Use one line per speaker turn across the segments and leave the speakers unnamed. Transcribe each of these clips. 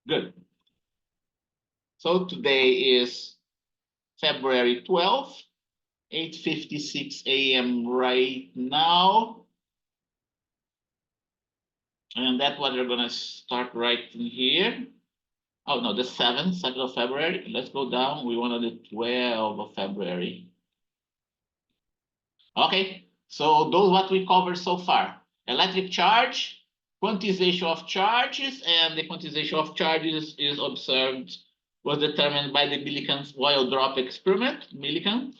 Good. So today is February 12th, 8:56 a.m. right now. And that's what we're going to start right in here. Oh, no, the 7th of February. Let's go down. We want the 12th of February. Okay, so those what we covered so far. Electric charge, quantization of charges, and the quantization of charges is observed, was determined by the Millikan's oil drop experiment. Millikan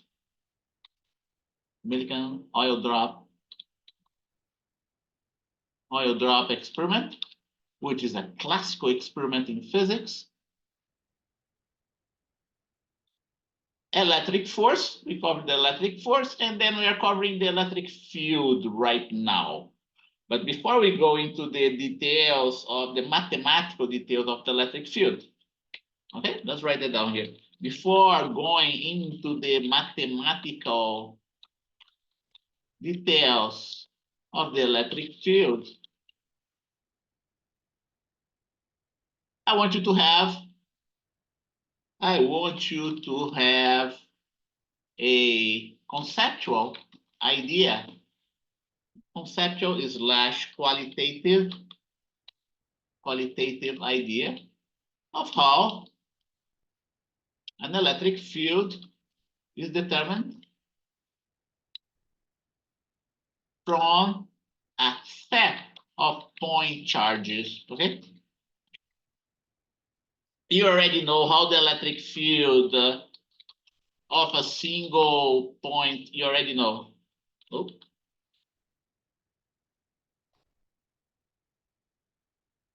oil drop experiment, which is a classical experiment in physics. Electric force, we covered the electric force, and then we are covering the electric field right now. But before we go into the details of the mathematical details of the electric field, okay, let's write it down here. Before going into the mathematical details of the electric field, I want you to have a conceptual idea. Conceptual / qualitative idea of how an electric field is determined from a set of point charges, okay? You already know how the electric field of a single point, you already know. Oh.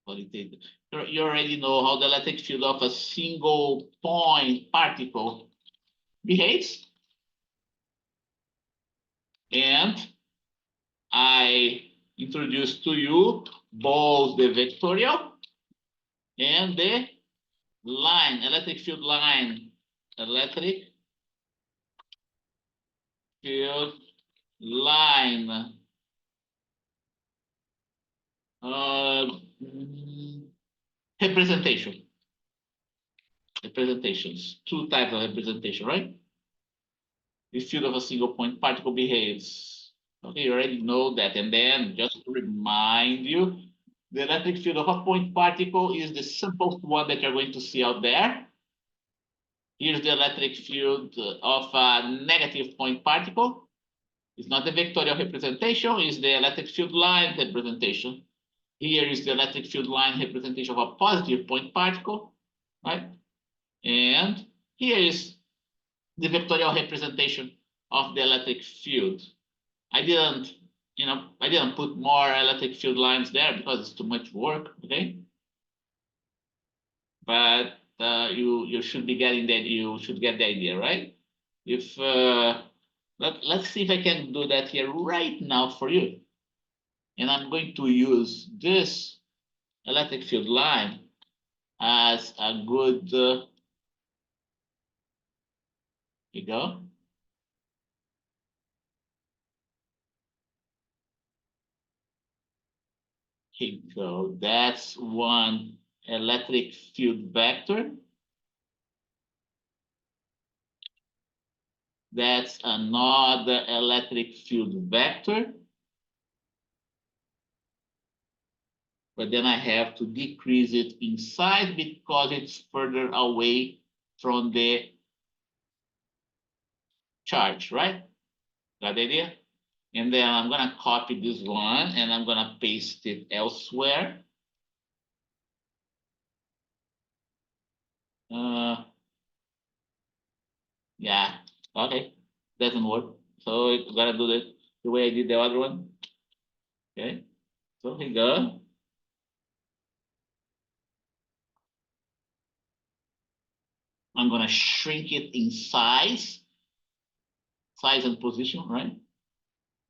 Qualitative. You already know how the electric field of a single point particle behaves. And I introduced to you both the vectorial and the line, electric field line, electric field line. Representations, two types of representation, right? The field of a single point particle behaves. Okay, you already know that. And then just to remind you, the electric field of a point particle is the simplest one that you're going to see out there. Here's the electric field of a negative point particle. It's not the vectorial representation, it's the electric field line representation. Here is the electric field line representation of a positive point particle, right? And here is the vectorial representation of the electric field. I didn't put more electric field lines there because it's too much work, okay? But you should be getting that. You should get the idea, right? If let's see if I can do that here right now for you. And I'm going to use this electric field line as a good. Here you go. Here you go. That's one electric field vector. That's another electric field vector. But then I have to decrease it in size because it's further away from the charge, right? Got the idea? And then I'm going to copy this one and I'm going to paste it elsewhere. Yeah, okay, doesn't work. So it's got to do this the way I did the other one. Okay, so here we go. I'm going to shrink it in size and position, right?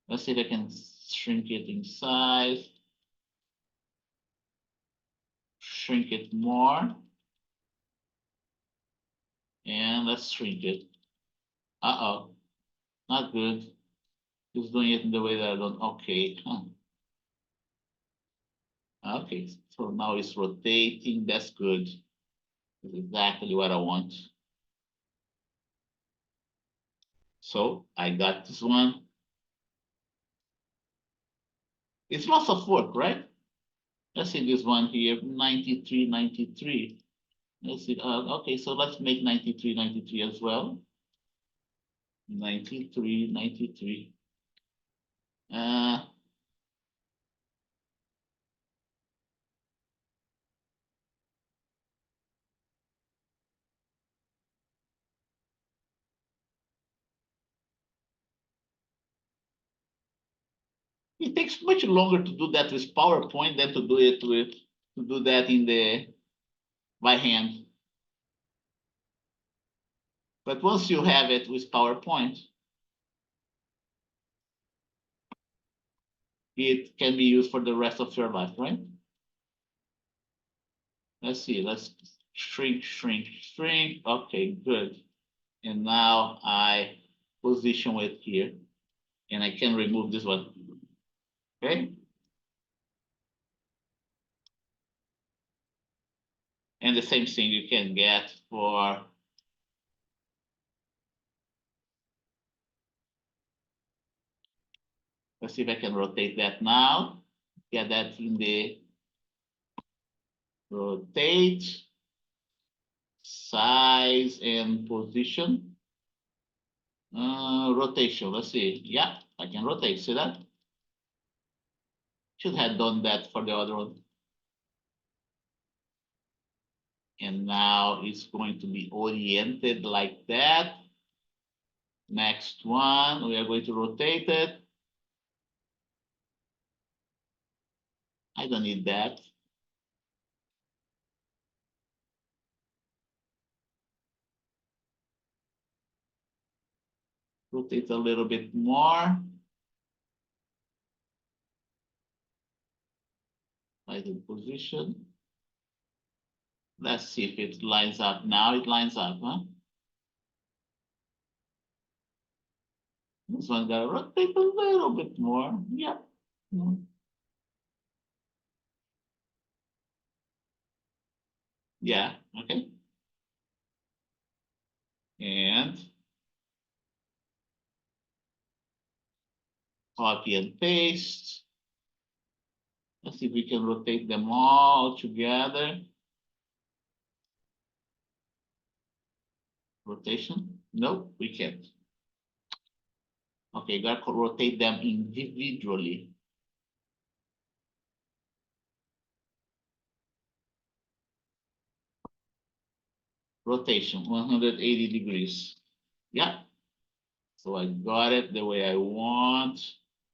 Let's see if I can shrink it in size. Shrink it more. And let's shrink it. Uh-oh, not good. Just doing it in the way that I don't, okay. Okay, So now it's rotating. That's good. That's exactly what I want. So I got this one. It's lots of work, right? Let's see this one here, 93, 93. Let's see. Okay, so let's make 93, 93 as well. 93, 93. It takes much longer to do that with PowerPoint than to do it with to do that in the by hand. But once you have it with PowerPoint, it can be used for the rest of your life, right? Let's see. Let's shrink, shrink, shrink. Okay, good. And now I position it here, and I can remove this one. Okay. And the same thing you can get for, let's see if I can rotate that now. Get that in the rotate, size, and position. Rotation, let's see. Yeah, I can rotate, see that? Should have done that for the other one. And now it's going to be oriented like that. Next one, we are going to rotate it. I don't need that. Rotate a little bit more. Like the position. Let's see if it lines up. Now it lines up, huh? This one gotta rotate a little bit more. Yeah. Yeah, okay. And copy and paste. Let's see if we can rotate them all together. Rotation? Nope, we can't. Okay, got to rotate them individually. Rotation, 180 degrees. Yeah, so I got it the way I want.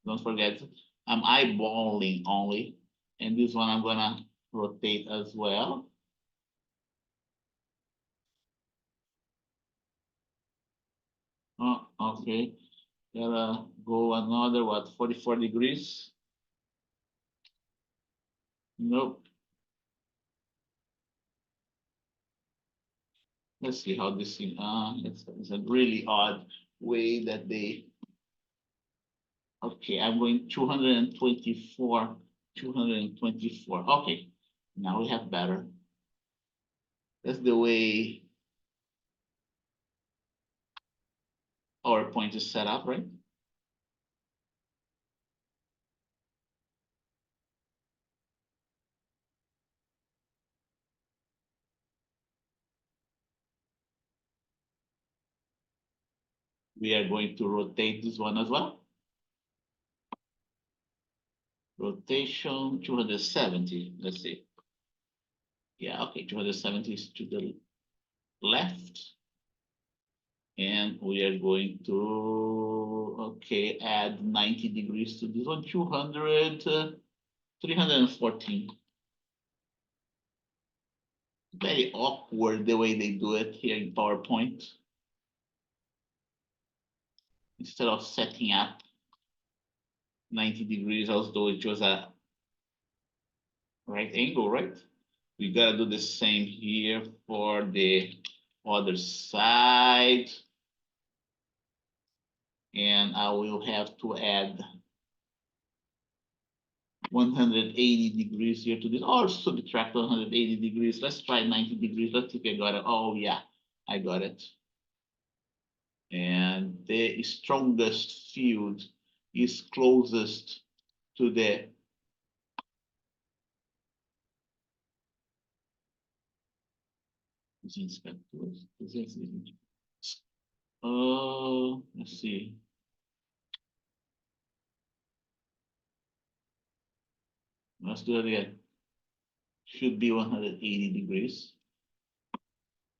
Don't forget, I'm eyeballing only. And this one I'm gonna rotate as well. Oh, okay. Gotta go another, what, 44 degrees? Nope. Let's see how this thing, it's a really odd way that they, okay, I'm going 224, 224. Okay, now we have better. That's the way our point is set up, right? We are going to rotate this one as well. Rotation 270, let's see. Yeah, okay, 270 is to the left. And we are going to, okay, add 90 degrees to this one, 200, 314. Very awkward the way they do it here in PowerPoint. Instead of setting up 90 degrees as though it was a right angle, right? We gotta do the same here for the other side. And I will have to add 180 degrees here to this, or subtract 180 degrees. Let's try 90 degrees. Let's see if I got it. Oh, yeah, I got it. And the strongest field is closest to the let's see. Let's do it again. Should be 180 degrees.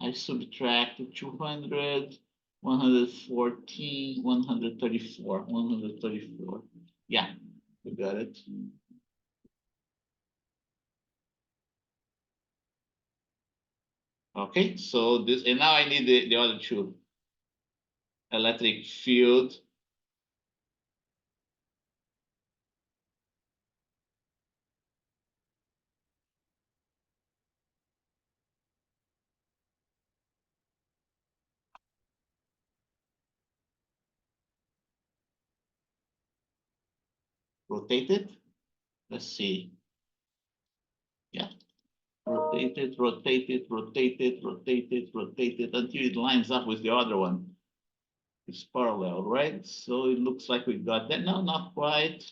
I subtract 200, 114, 134, 134. Yeah, we got it. Okay, so this, and now I need the other two. Electric field. Rotate it. Let's see. Yeah. Rotate it, rotate it, rotate it, rotate it, rotate it until it lines up with the other one. It's parallel, right? So it looks like we got that. No, not quite.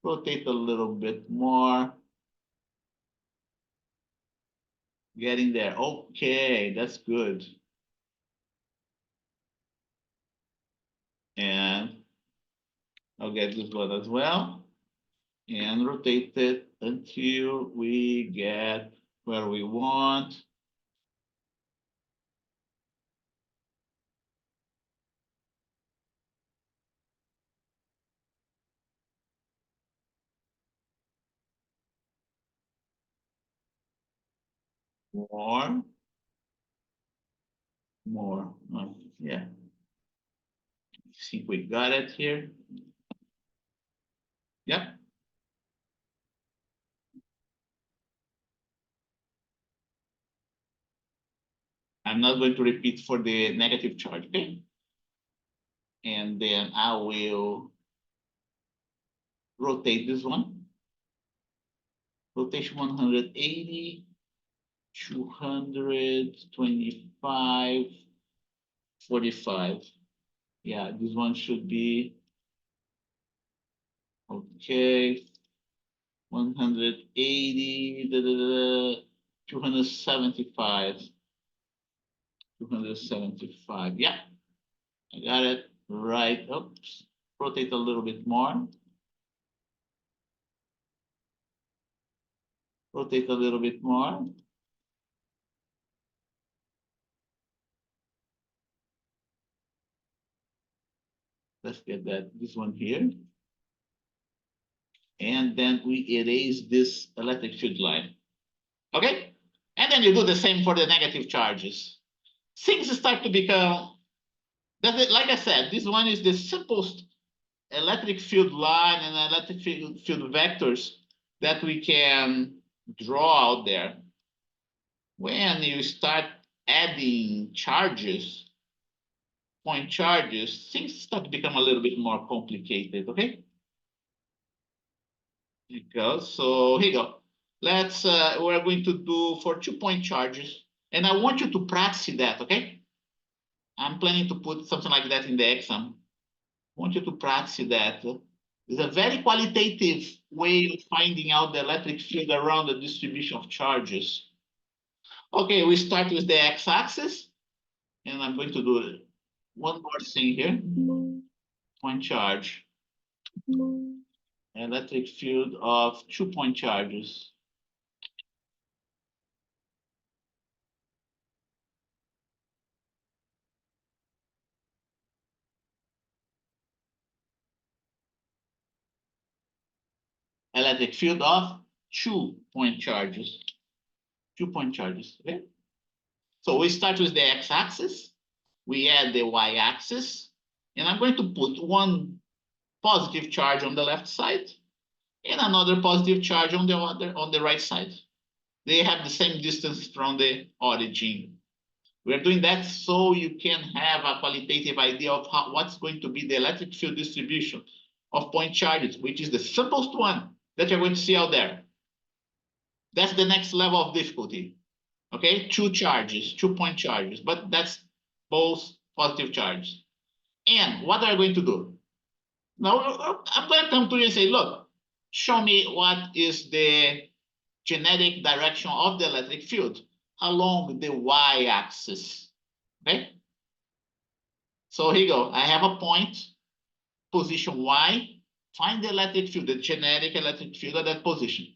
Rotate a little bit more. Getting there. Okay, that's good. And I'll get this one as well. And rotate it until we get where we want. More. More. Oh, yeah. I think we got it here. Yep. I'm not going to repeat for the negative charge, okay? And then I will rotate this one. Rotation 180, 225, 45. Yeah, this one should be okay. 180, 275. 275. Yeah, I got it right. Oops. Rotate a little bit more. Rotate a little bit more. Let's get that this one here. And then we erase this electric field line. Okay? And then you do the same for the negative charges. Things start to become, like I said, this one is the simplest electric field line and electric field vectors that we can draw out there. When you start adding charges, point charges, things start to become a little bit more complicated, okay? Here you go. So here you go. Let's, we're going to do for 2-point charges. And I want you to practice that, okay? I'm planning to put something like that in the exam. I want you to practice that. It's a very qualitative way of finding out the electric field around the distribution of charges. Okay, we start with the x-axis. And I'm going to do one more thing here. Point charge. Electric field of 2-point charges. Electric field of 2-point charges. 2-point charges, okay? So we start with the x-axis, we add the y-axis, and I'm going to put one positive charge on the left side and another positive charge on the right side. They have the same distance from the origin. We're doing that so you can have a qualitative idea of what's going to be the electric field distribution of point charges, which is the simplest one that you're going to see out there. That's the next level of difficulty. Okay, two charges, 2-point charges, but that's both positive charges. And what are you going to do? Now, I'm going to come to you and say, look, show me what is the genetic direction of the electric field along the y-axis. Okay? So here you go. I have a point, position y. Find the electric field, the genetic electric field at that position.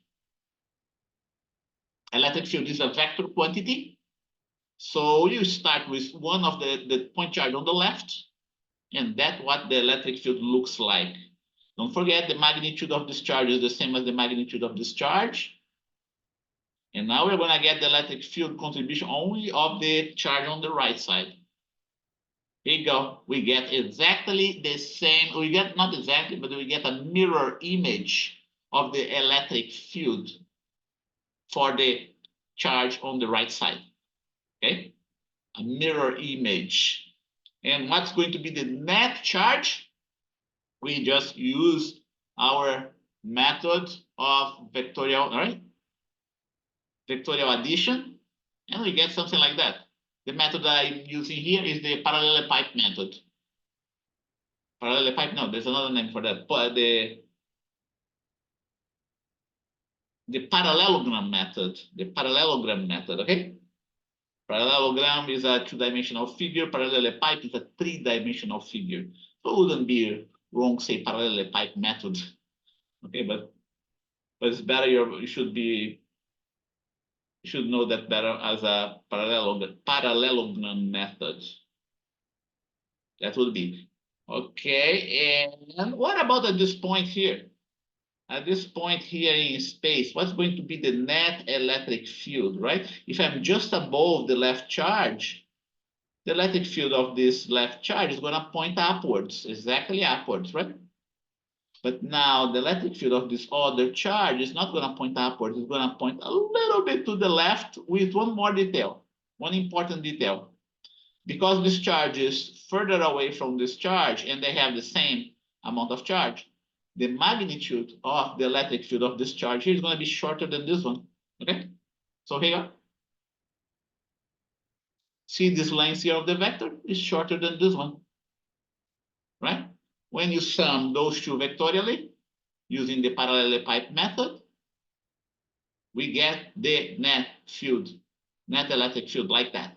Electric field is a vector quantity. So you start with one of the point charge on the left, and that's what the electric field looks like. Don't forget the magnitude of this charge is the same as the magnitude of this charge. And now we're going to get the electric field contribution only of the charge on the right side. Here you go. We get exactly the same. We get not exactly, but we get a mirror image of the electric field for the charge on the right side. Okay? A mirror image. And what's going to be the net charge? We just use our method of vectorial, all right? Vectorial addition, and we get something like that. The method I'm using here is the parallelepiped method. Parallelepiped, no, there's another name for that. But the parallelogram method. The parallelogram method, okay? Parallelogram is a 2-dimensional figure. Parallelepiped is a 3-dimensional figure. So it wouldn't be wrong to say parallelepiped method. Okay, but it's better. You should know that better as a parallelogram method. That would be okay. And what about at this point here? At this point here in space, what's going to be the net electric field, right? If I'm just above the left charge, the electric field of this left charge is going to point upwards, exactly upwards, right? But now the electric field of this other charge is not going to point upwards. It's going to point a little bit to the left with one more detail, one important detail. Because this charge is further away from this charge and they have the same amount of charge, the magnitude of the electric field of this charge here is going to be shorter than this one. Okay? So here, see this length here of the vector is shorter than this one. Right? When you sum those two vectorially, using the parallelepiped method, we get the net field, net electric field like that.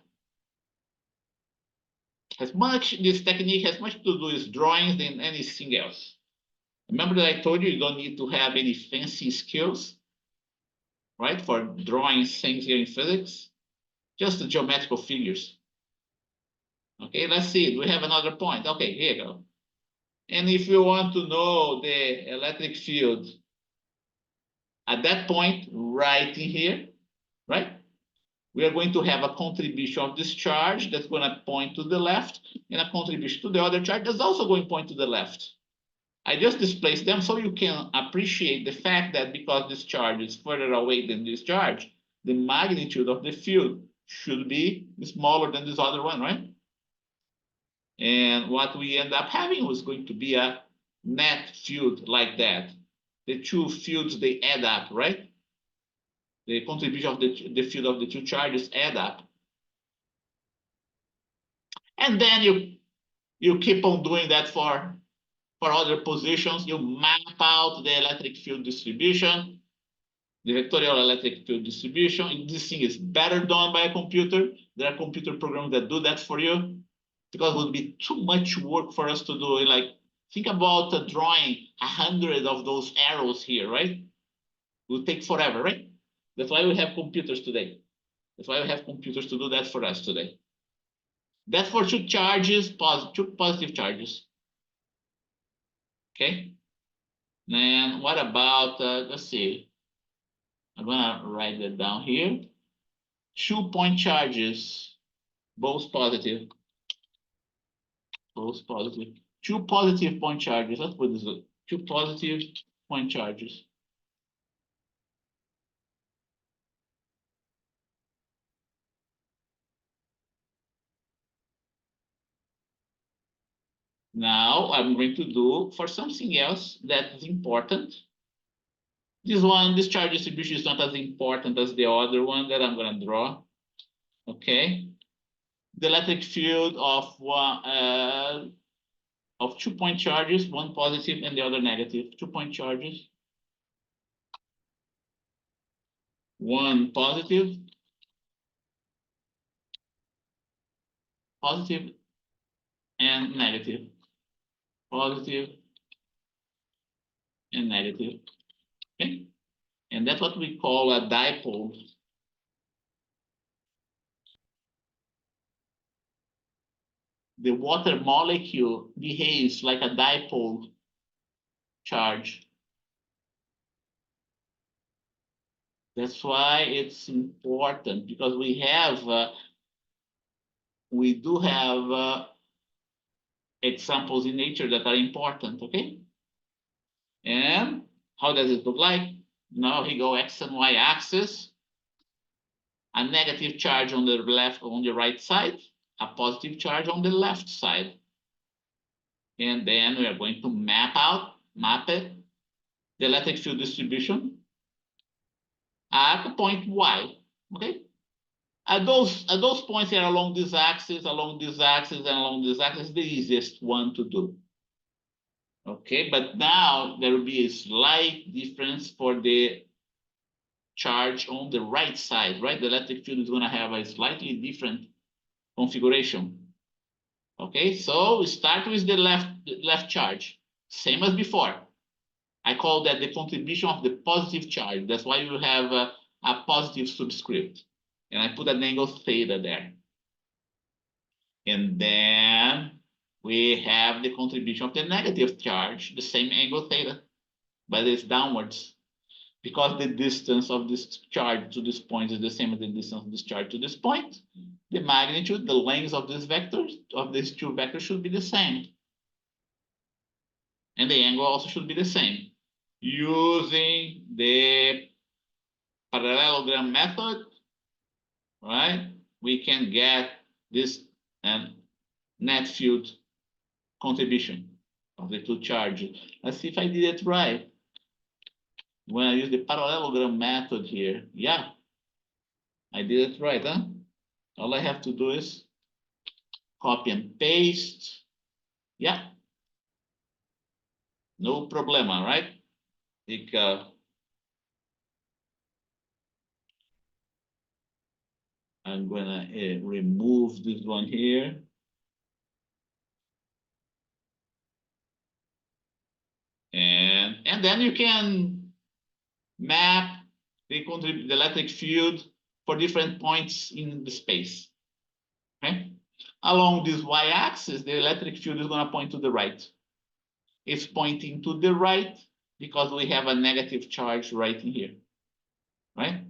This technique has much to do with drawings than anything else. Remember that I told you don't need to have any fancy skills, right, for drawing things here in physics, just the geometrical figures. Okay, let's see. We have another point. Okay, here you go. And if you want to know the electric field at that point, right in here, right? We are going to have a contribution of this charge that's going to point to the left, and a contribution to the other charge that's also going to point to the left. I just displaced them so you can appreciate the fact that because this charge is further away than this charge, the magnitude of the field should be smaller than this other one, right? And what we end up having was going to be a net field like that. The two fields, they add up, right? The contribution of the field of the two charges add up. And then you keep on doing that for other positions. You map out the electric field distribution, the vectorial electric field distribution. This thing is better done by a computer. There are computer programs that do that for you, because it would be too much work for us to do. Like, think about drawing 100 of those arrows here, right? It will take forever, right? That's why we have computers today. That's why we have computers to do that for us today. That's for two charges, two positive charges. Okay. And what about, let's see. I'm gonna write that down here. 2-point charges, both positive. Both positive. 2 positive point charges. Let's put this. 2 positive point charges. Now I'm going to do for something else that is important. This charge distribution is not as important as the other one that I'm going to draw. Okay. The electric field of 2-point charges, one positive and the other negative. 2-point charges, one positive, positive and negative, positive and negative. Okay, and that's what we call a dipole. The water molecule behaves like a dipole charge. That's why it's important, because we do have examples in nature that are important. Okay, and how does it look like? Now here go x and y axis, a negative charge on the right side, a positive charge on the left side. And then we are going to map it, the electric field distribution at the point y. Okay? At those points here along this axis, and along this axis, the easiest one to do. Okay, but now there will be a slight difference for the charge on the right side, right? The electric field is going to have a slightly different configuration. Okay, so we start with the left charge, same as before. I call that the contribution of the positive charge. That's why you have a positive subscript. And I put an angle theta there. And then we have the contribution of the negative charge, the same angle theta, but it's downwards. Because the distance of this charge to this point is the same as the distance of this charge to this point, the magnitude, the lengths of these vectors, of these two vectors, should be the same. And the angle also should be the same. Using the parallelogram method, right, we can get this net field contribution of the two charges. Let's see if I did it right. When I use the parallelogram method here, yeah, I did it right, huh? All I have to do is copy and paste. Yeah, no problema, right? I'm gonna remove this one here. And then you can map the electric field for different points in the space. Okay? Along this y-axis, the electric field is going to point to the right. It's pointing to the right because we have a negative charge right in here. Right?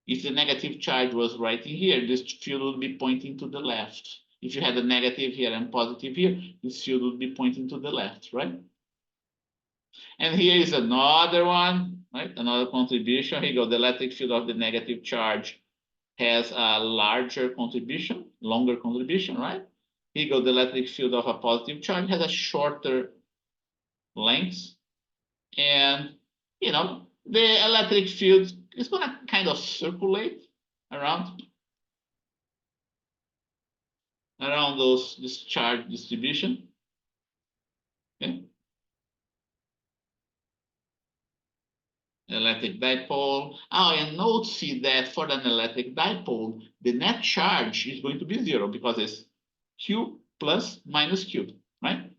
If the negative charge was right in here, this field would be pointing to the left. If you had a negative here and positive here, this field would be pointing to the left, right? And here is another one, right? Another contribution. Here you go. The electric field of the negative charge has a larger contribution, longer contribution, right? Here you go. The electric field of a positive charge has a shorter length. And, you know, the electric field is going to kind of circulate around this charge distribution. Okay. Electric dipole. Oh, and note, see that for an electric dipole, the net charge is going to be zero because it's Q plus minus Q, right?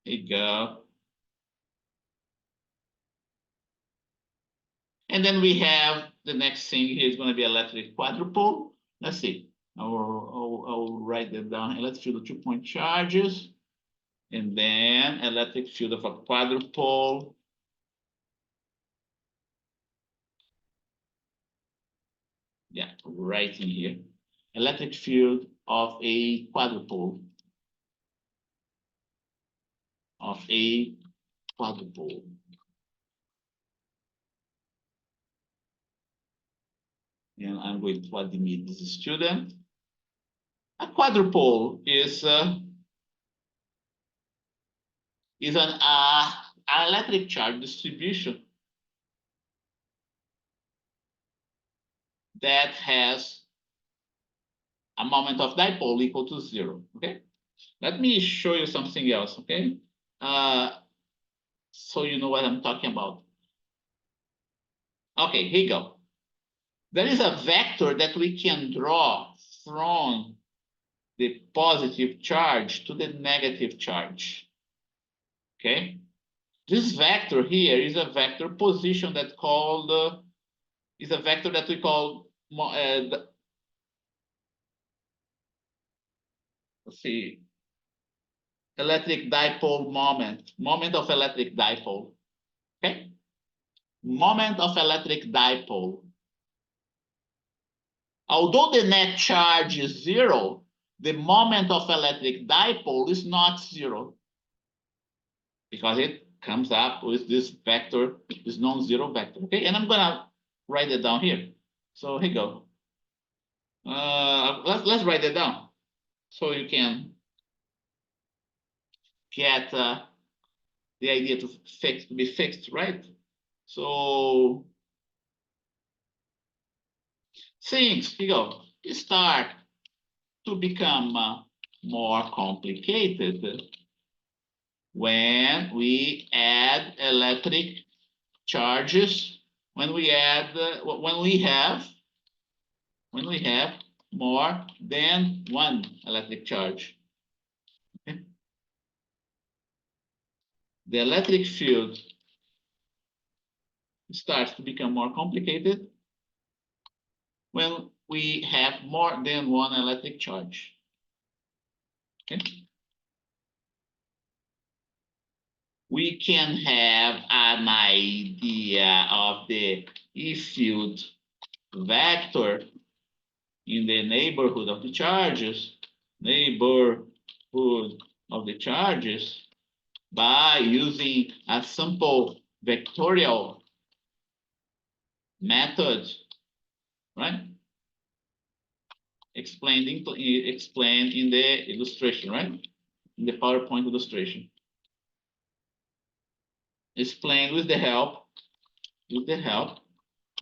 There you go. And then we have the next thing here is going to be electric quadrupole. Let's see. I'll write that down. Electric field of 2-point charges. And then electric field of a quadrupole. Yeah, right in here. Electric field of a quadrupole. Of a quadrupole. And I'm going to admit this student. A quadrupole is is an electric charge distribution that has a moment of dipole equal to 0. Okay, let me show you something else. Okay, so you know what I'm talking about. Okay, here you go. There is a vector that we can draw from the positive charge to the negative charge. Okay, this vector here is a vector position that called is a vector that we call let's see, electric dipole moment of electric dipole. Okay, moment of electric dipole. Although the net charge is 0, the moment of electric dipole is not 0 because it comes up with this vector, this non-zero vector. Okay, and I'm gonna write it down here. So here you go. Let's write it down so you can get the idea to be fixed, right? So things, here you go, start to become more complicated when we add electric charges, when we have more than one electric charge. Okay? The electric field starts to become more complicated when we have more than one electric charge. Okay? We can have an idea of the E field vector in the neighborhood of the charges, by using a simple vectorial method, right? Explained in the illustration, right? In the PowerPoint illustration. Explained with the help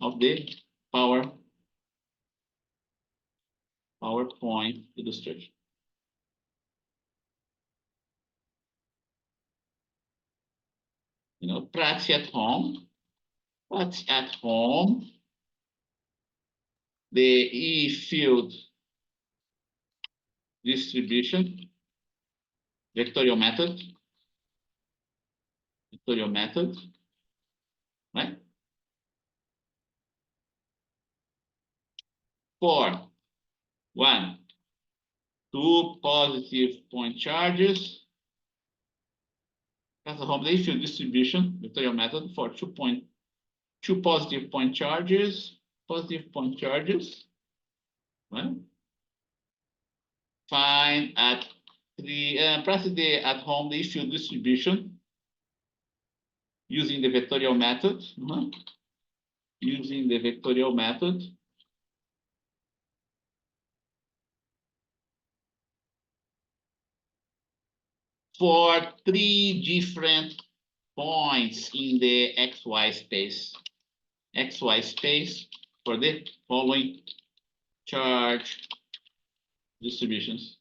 of the PowerPoint illustration. You know, practice at home. Practice at home. The E field distribution, vectorial method, right? For 1, 2 positive point charges. That's the home E field distribution, vectorial method for 2 positive point charges, right? Find at 3, practice at home the field distribution using the vectorial method. Using the vectorial method. For 3 different points in the XY space. XY space for the following charge distributions.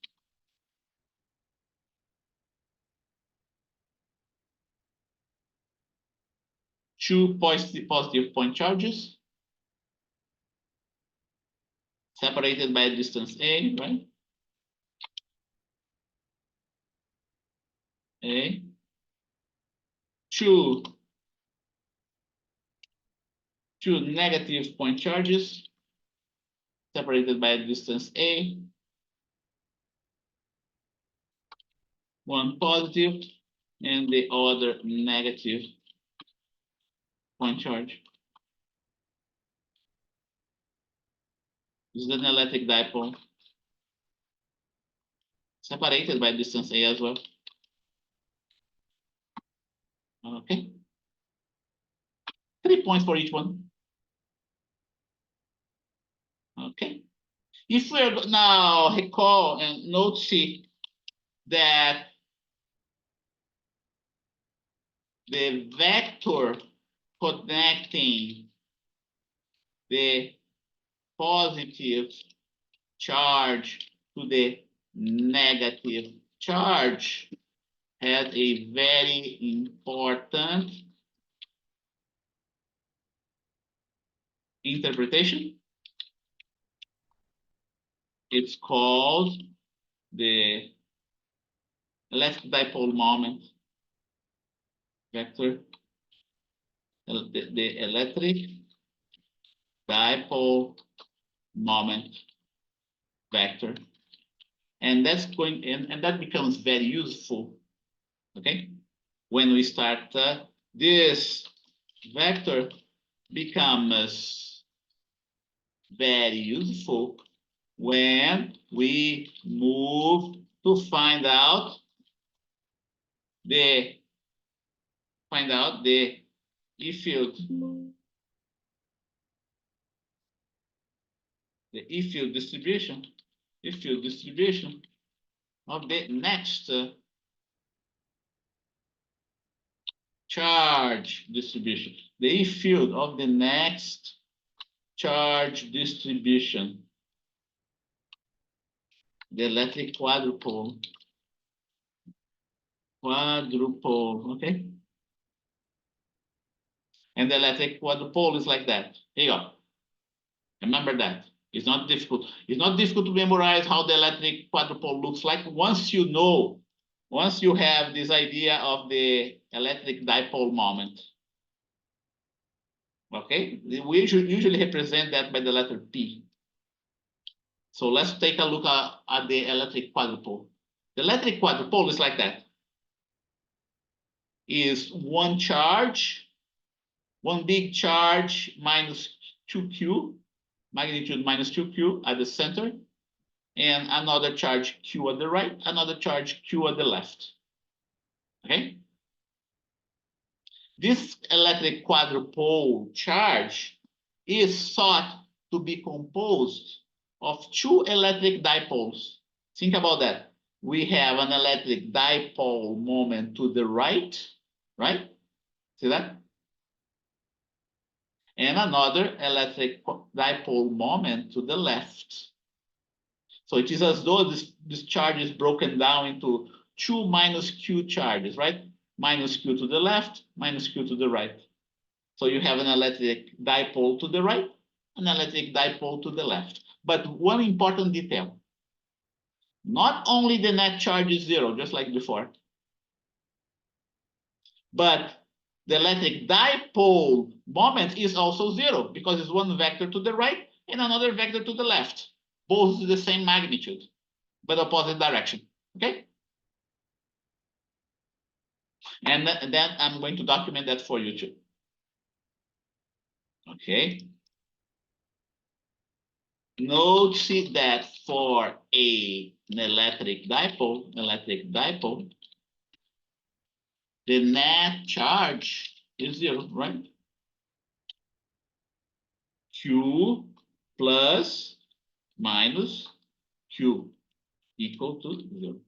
Two positive point charges separated by a distance A, right? A. Two negative point charges separated by a distance A. One positive and the other negative point charge. This is an electric dipole separated by distance A as well. Okay. 3 points for each one. Okay. If we're now recall and note see that the vector connecting the positive charge to the negative charge has a very important interpretation. It's called the electric dipole moment vector, the electric dipole moment vector. And that's going, and that becomes very useful, okay? When we start, this vector becomes very useful when we move to find out the E field, the E field distribution of the next charge distribution, the E field of the next charge distribution, the electric quadrupole, okay? And the electric quadrupole is like that. Here you go. Remember that. It's not difficult. It's not difficult to memorize how the electric quadrupole looks like once you know, once you have this idea of the electric dipole moment. Okay? We usually represent that by the letter P. So let's take a look at the electric quadrupole. The electric quadrupole is like that. Is one charge, one big charge minus 2q, magnitude minus 2q at the center, and another charge q at the right, another charge q at the left. Okay? This electric quadrupole charge is thought to be composed of two electric dipoles. Think about that. We have an electric dipole moment to the right, right? See that? And another electric dipole moment to the left. So it is as though this charge is broken down into two minus q charges, right? Minus q to the left, minus q to the right. So you have an electric dipole to the right, an electric dipole to the left. But one important detail. Not only the net charge is zero, just like before, but the electric dipole moment is also zero because it's one vector to the right and another vector to the left. Both the same magnitude, but opposite direction. Okay? And then I'm going to document that for you too. Okay. Note that for an electric dipole, the net charge is zero, right? Q plus minus Q equal to zero.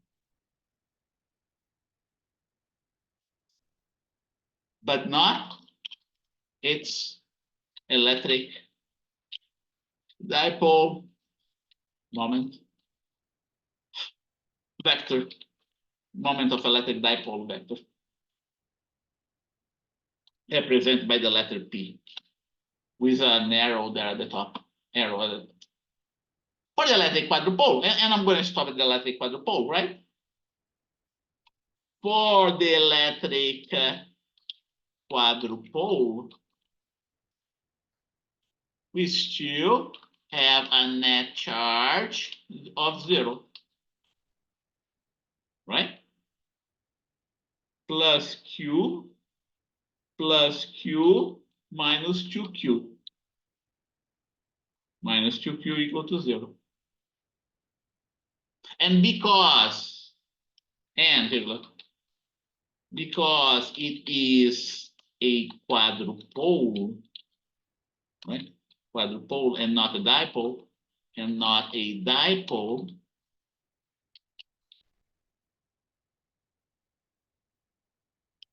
But not its electric dipole moment vector, moment of electric dipole vector, represented by the letter P, with an arrow there at the top, arrow at the top. For the electric quadrupole, and I'm going to stop at the electric quadrupole, right? For the electric quadrupole, we still have a net charge of zero, right? Plus Q minus 2Q. Minus 2Q equal to zero. And because it is a quadrupole, right? Quadrupole and not a dipole,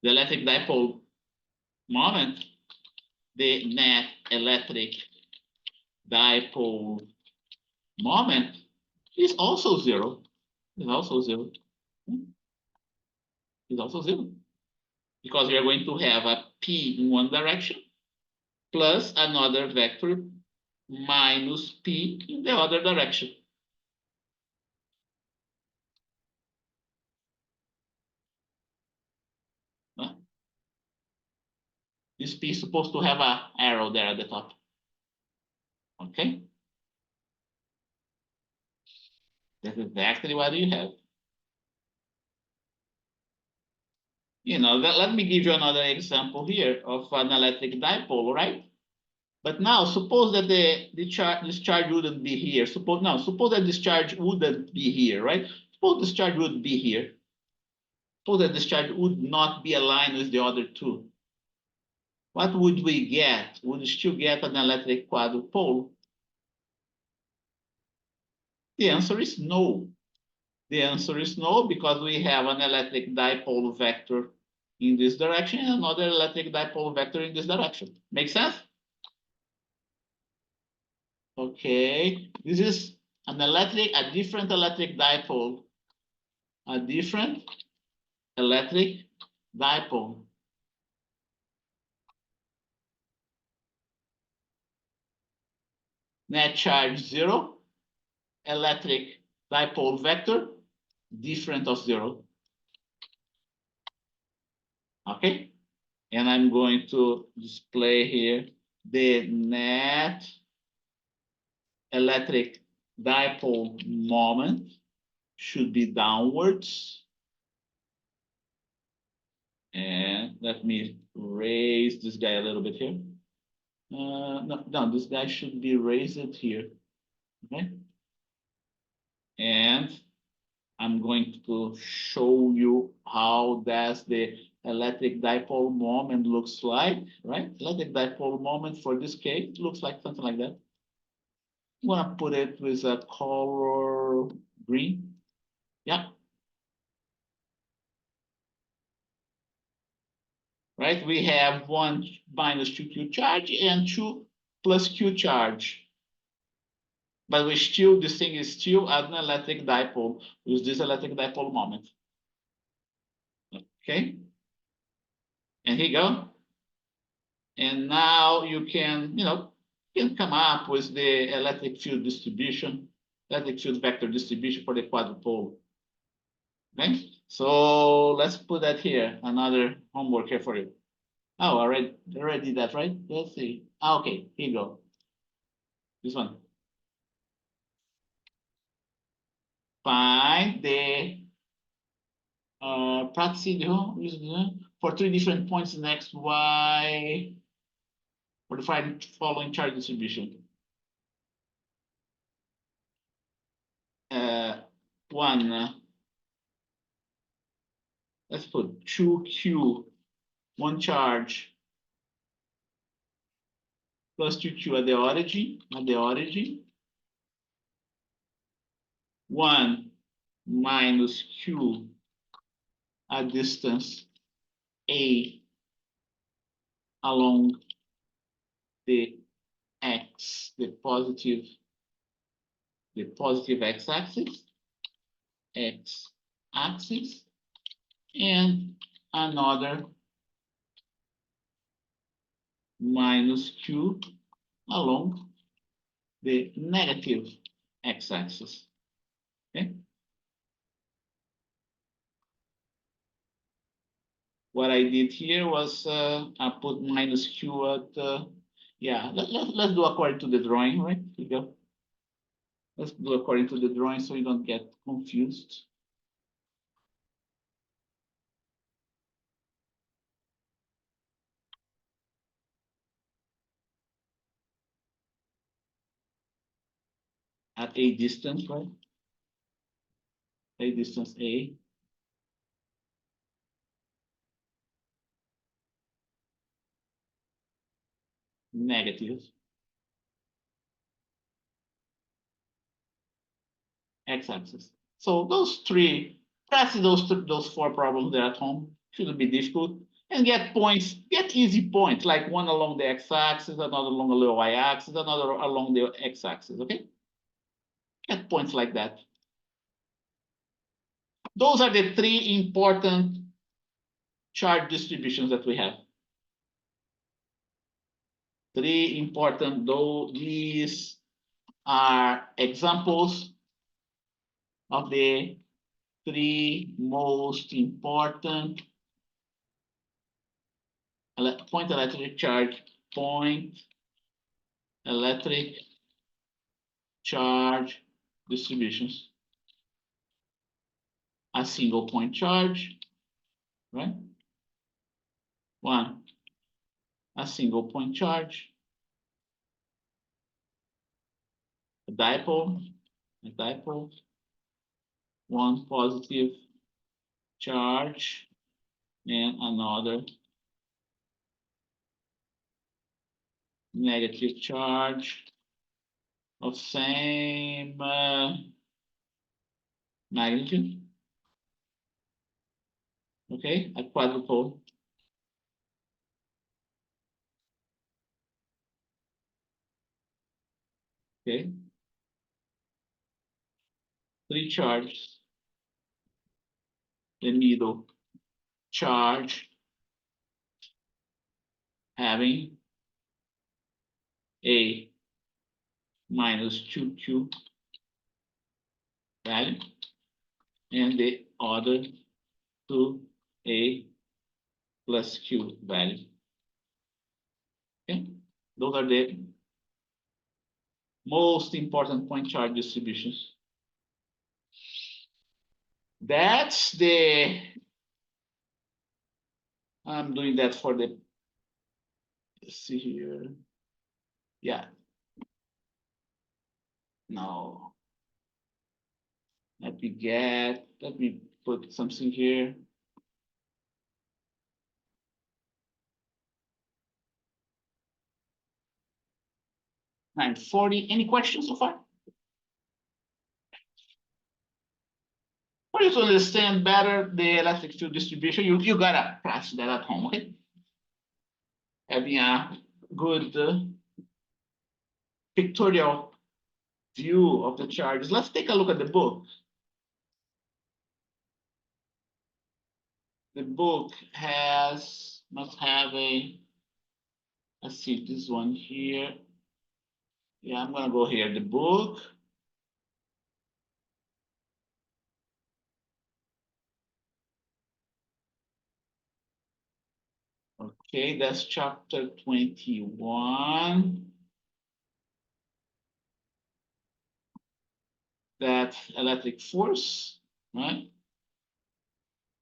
the electric dipole moment, the net electric dipole moment is also zero. Is also zero. Is also zero. Because we are going to have a p in one direction plus another vector minus p in the other direction. This p is supposed to have an arrow there at the top. Okay? That's exactly what you have. Let me give you another example here of an electric dipole, right? But now suppose that this charge wouldn't be here. Suppose that this charge wouldn't be here, right? Suppose this charge would be here. Suppose that this charge would not be aligned with the other two. What would we get? Would we still get an electric quadrupole? The answer is no. The answer is no, because we have an electric dipole vector in this direction and another electric dipole vector in this direction. Make sense? Okay, this is a different electric dipole. A different electric dipole. Net charge zero, electric dipole vector, different of zero. Okay, and I'm going to display here the net electric dipole moment should be downwards. And let me raise this guy a little bit here. No, this guy should be raised here. Okay. And I'm going to show you how does the electric dipole moment looks like, right? Electric dipole moment for this case looks like something like that. I'm gonna put it with a color green. Yeah. Right? We have 1 minus 2q charge and 2 plus q charge. But this thing is still an electric dipole with this electric dipole moment. Okay? And here you go. And now you can, come up with the electric field distribution, electric field vector distribution for the quadrupole. Okay? So let's put that here, another homework here for you. Oh, already did that, right? Let's see. Okay, here you go. This one. Find the for 3 different points in x, y, for the following charge distribution. One, let's put 2q, 1 charge, plus 2q at the origin, 1 minus q at distance a along the x, the positive x-axis, and another minus q along the negative x-axis. Okay. What I did here was I put minus q at yeah. Let's do according to the drawing, right? Here you go. Let's do according to the drawing so you don't get confused. At a distance, right? A distance a. Negative x-axis. So those 4 problems there at home shouldn't be difficult. and get points, get easy points, like one along the x-axis, another along the y-axis, another along the x-axis, okay? Get points like that. Those are the three important charge distributions that we have. Three important, though these are examples of the three most important point electric charge distributions. A single point charge, right? One, a single point charge, a dipole, one positive charge, and another negative charge of same magnitude. Okay, a quadrupole. Okay, three charges. The middle charge having a minus 2q value, and the other to a plus q value. Okay, those are the most important point charge distributions. That's the, I'm doing that for the, let's see here. Yeah. No. Let me put something here. $940. Any questions so far? For you to understand better the electric field distribution, you gotta practice that at home, okay? Having a good pictorial view of the charges. Let's take a look at the book. The book must have a, let's see, this one here. Yeah, I'm gonna go here, the book. Okay, that's chapter 21. That's electric force, right?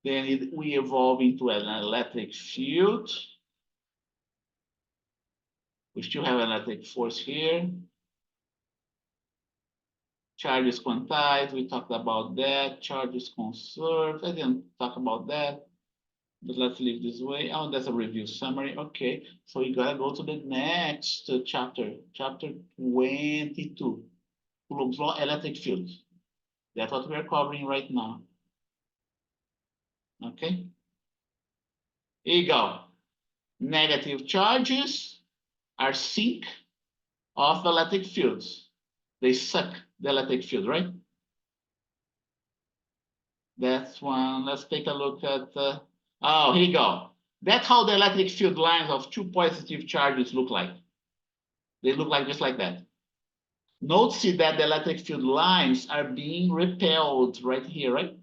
Then we evolve into an electric field. We still have electric force here. Charge is quantized, we talked about that. Charge is conserved, I didn't talk about that. But let's leave this way. Oh, that's a review summary. Okay, so you gotta go to the next chapter, chapter 22, Coulomb's law, electric fields. That's what we're covering right now. Okay. Here you go. Negative charges are sink of electric fields. They suck the electric field, right? That's one. Let's take a look at, oh, here you go. That's how the electric field lines of two positive charges look like. They look like just like that. Notice that the electric field lines are being repelled right here, right?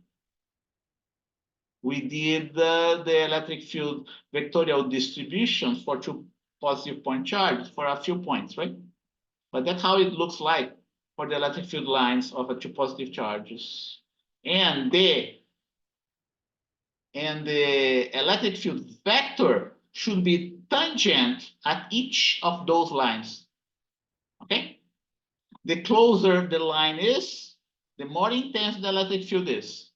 We did the electric field vectorial distribution for two positive point charges for a few points, right? But that's how it looks like for the electric field lines of two positive charges. And the electric field vector should be tangent at each of those lines. Okay? The closer the line is, the more intense the electric field is.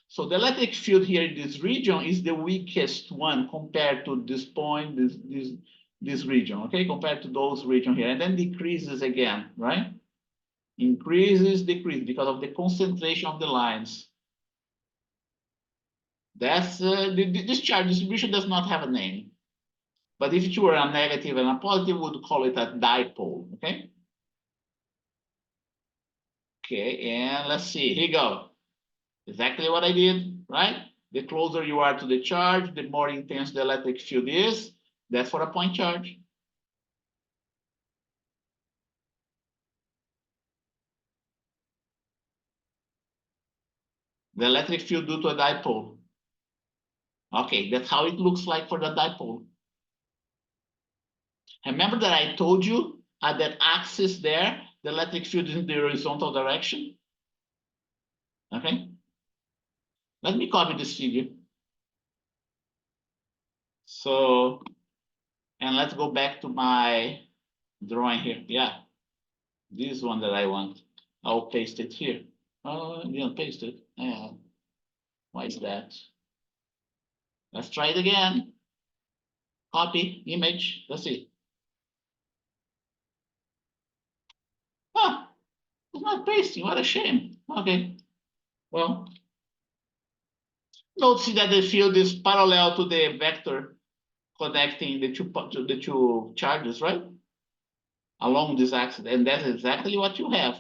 So the electric field here in this region is the weakest one compared to this point, this region, okay? Compared to those region here, and then decreases again, right? Increases, decrease because of the concentration of the lines. That's this charge distribution does not have a name. But if it were a negative and a positive, we would call it a dipole. Okay. Okay, and let's see. Here you go. Exactly what I did, right? The closer you are to the charge, the more intense the electric field is. That's for a point charge. The electric field due to a dipole. Okay, that's how it looks like for the dipole. Remember that I told you at that axis there, the electric field is in the horizontal direction. Okay. Let me copy this figure. So, and let's go back to my drawing here. Yeah, this one that I want. I'll paste it here. Oh, I didn't paste it. Yeah. Why is that? Let's try it again. Copy, image. Let's see. Ah, it's not pasting. What a shame. Okay. Well, notice that the field is parallel to the vector connecting the two charges, right? Along this axis, and that's exactly what you have.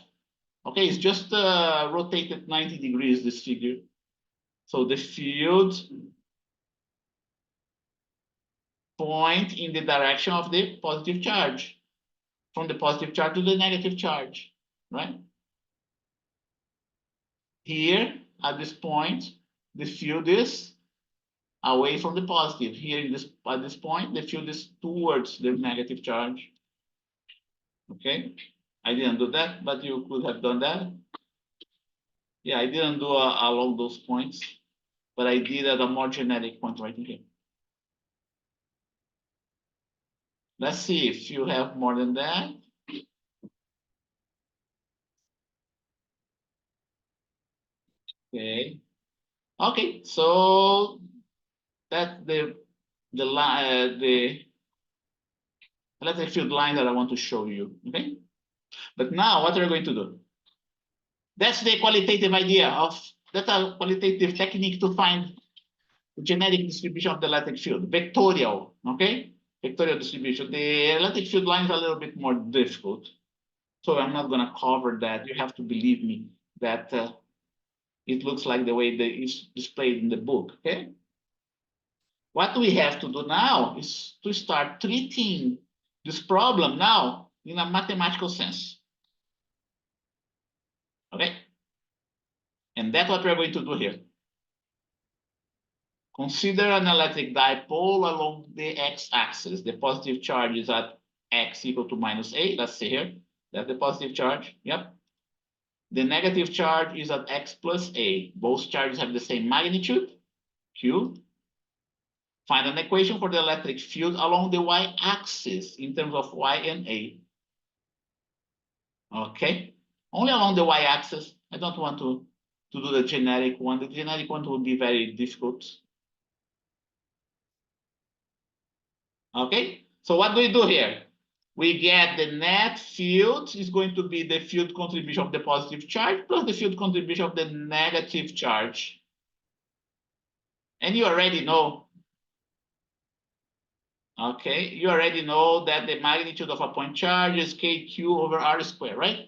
Okay, it's just rotated 90 degrees, this figure. So the field point in the direction of the positive charge, from the positive charge to the negative charge, right? Here, at this point, the field is away from the positive. Here, at this point, the field is towards the negative charge. Okay, I didn't do that, but you could have done that. Yeah, I didn't do along those points, but I did at a more generic point right here. Let's see if you have more than that. Okay. Okay, so that's the electric field line that I want to show you. Okay. But now what are we going to do? That's the qualitative idea of that's a qualitative technique to find the genetic distribution of the electric field, vectorial, okay? Vectorial distribution. The electric field line is a little bit more difficult. So I'm not going to cover that. You have to believe me that it looks like the way that it's displayed in the book, okay? What we have to do now is to start treating this problem now in a mathematical sense. Okay? And that's what we're going to do here. Consider an electric dipole along the x-axis. The positive charge is at x equal to minus a. Let's see here. That's the positive charge. Yep. The negative charge is at x plus a. Both charges have the same magnitude, q. Find an equation for the electric field along the y-axis in terms of y and a. Okay? Only along the y-axis. I don't want to do the generic one. The generic one will be very difficult. Okay? So what do we do here? We get the net field is going to be the field contribution of the positive charge plus the field contribution of the negative charge. And you already know, okay, you already know that the magnitude of a point charge is kq over r squared, right?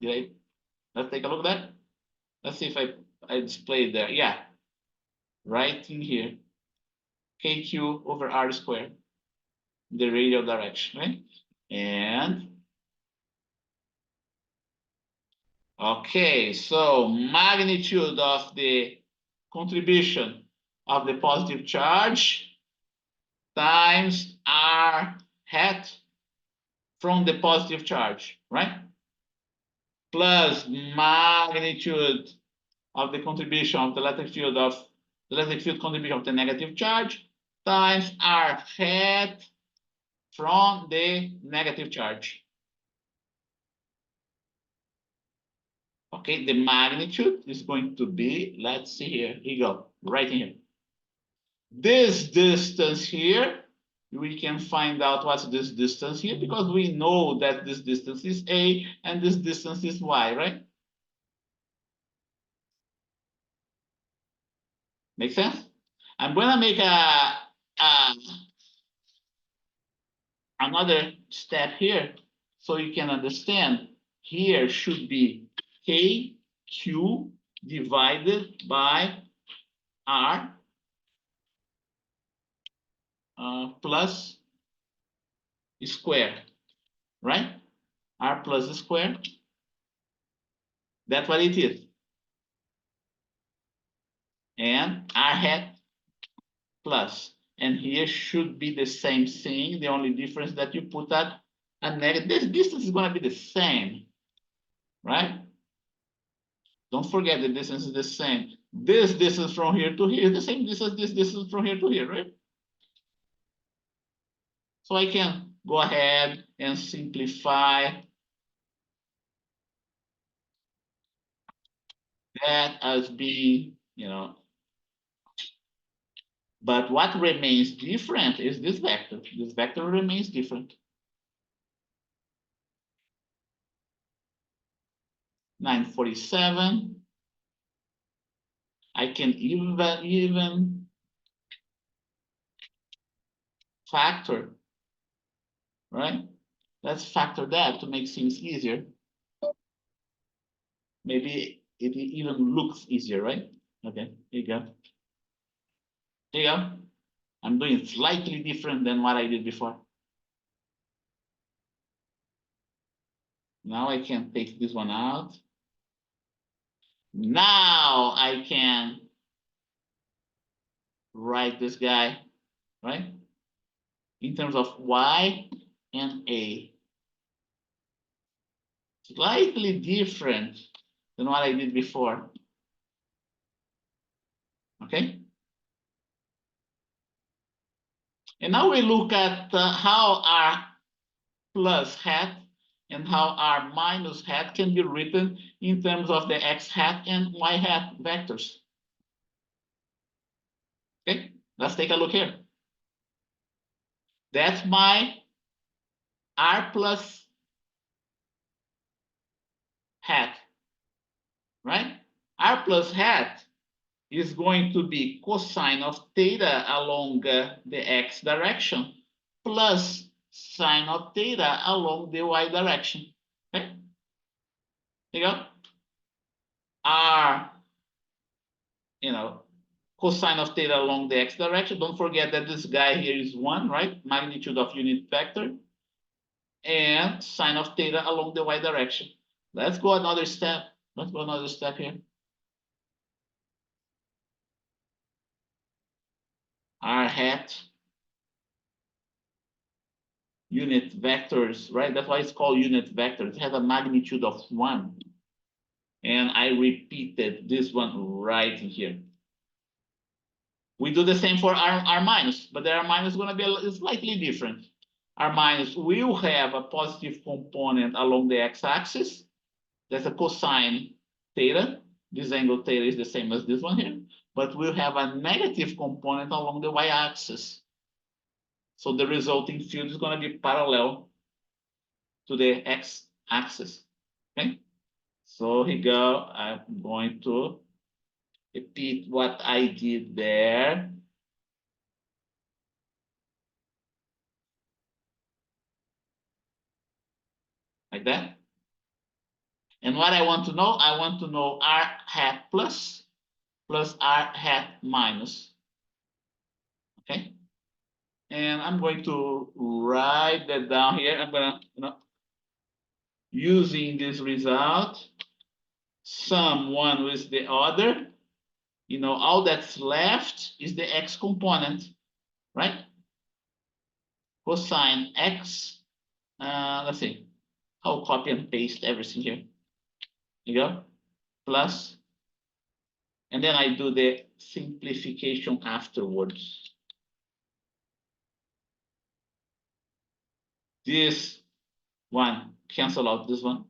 Let's take a look at that. Let's see if I display it there. Yeah, right in here, kq over r squared, the radial direction, right? And okay, so magnitude of the contribution of the positive charge times r hat from the positive charge, right? Plus magnitude of the contribution of the electric field contribution of the negative charge times r hat from the negative charge. Okay, the magnitude is going to be, let's see here, here you go, right in here. This distance here, we can find out what's this distance here because we know that this distance is a and this distance is y, right? Make sense? I'm going to make another step here so you can understand. Here should be KQ divided by R plus square, right? R plus square. That's what it is. And R hat plus. And here should be the same thing. The only difference that you put a negative. This distance is going to be the same, right? Don't forget the distance is the same. This distance from here to here is the same distance, this distance from here to here, right? So I can go ahead and simplify that as being, but what remains different is this vector. This vector remains different. 947. I can even factor, right? Let's factor that to make things easier. Maybe it even looks easier, right? Okay, here you go. Here you go. I'm doing slightly different than what I did before. Now I can take this one out. Now I can write this guy, right? In terms of Y and A. Slightly different than what I did before. Okay? And now we look at how R plus hat and how R minus hat can be written in terms of the X hat and Y hat vectors. Okay, let's take a look here. That's my R plus hat, right? R plus hat is going to be cosine of theta along the X direction plus sine of theta along the Y direction. Okay, there you go. R, cosine of theta along the X direction. Don't forget that this guy here is 1, right? Magnitude of unit vector. And sine of theta along the Y direction. Let's go another step. Let's go another step here. R hat unit vectors, right? That's why it's called unit vectors. It has a magnitude of 1. And I repeated this one right here. We do the same for R minus, but the R minus is going to be slightly different. R minus will have a positive component along the x-axis. That's a cosine theta. This angle theta is the same as this one here, but we'll have a negative component along the y-axis. So the resulting field is going to be parallel to the x-axis. Okay. So here we go. I'm going to repeat what I did there. Like that. And what I want to know R hat plus R hat minus. Okay. And I'm going to write that down here. I'm going to, using this result, sum one with the other. All that's left is the x component, right? Cosine x. Let's see. I'll copy and paste everything here. You go. Plus. And then I do the simplification afterwards. This one cancel out this one.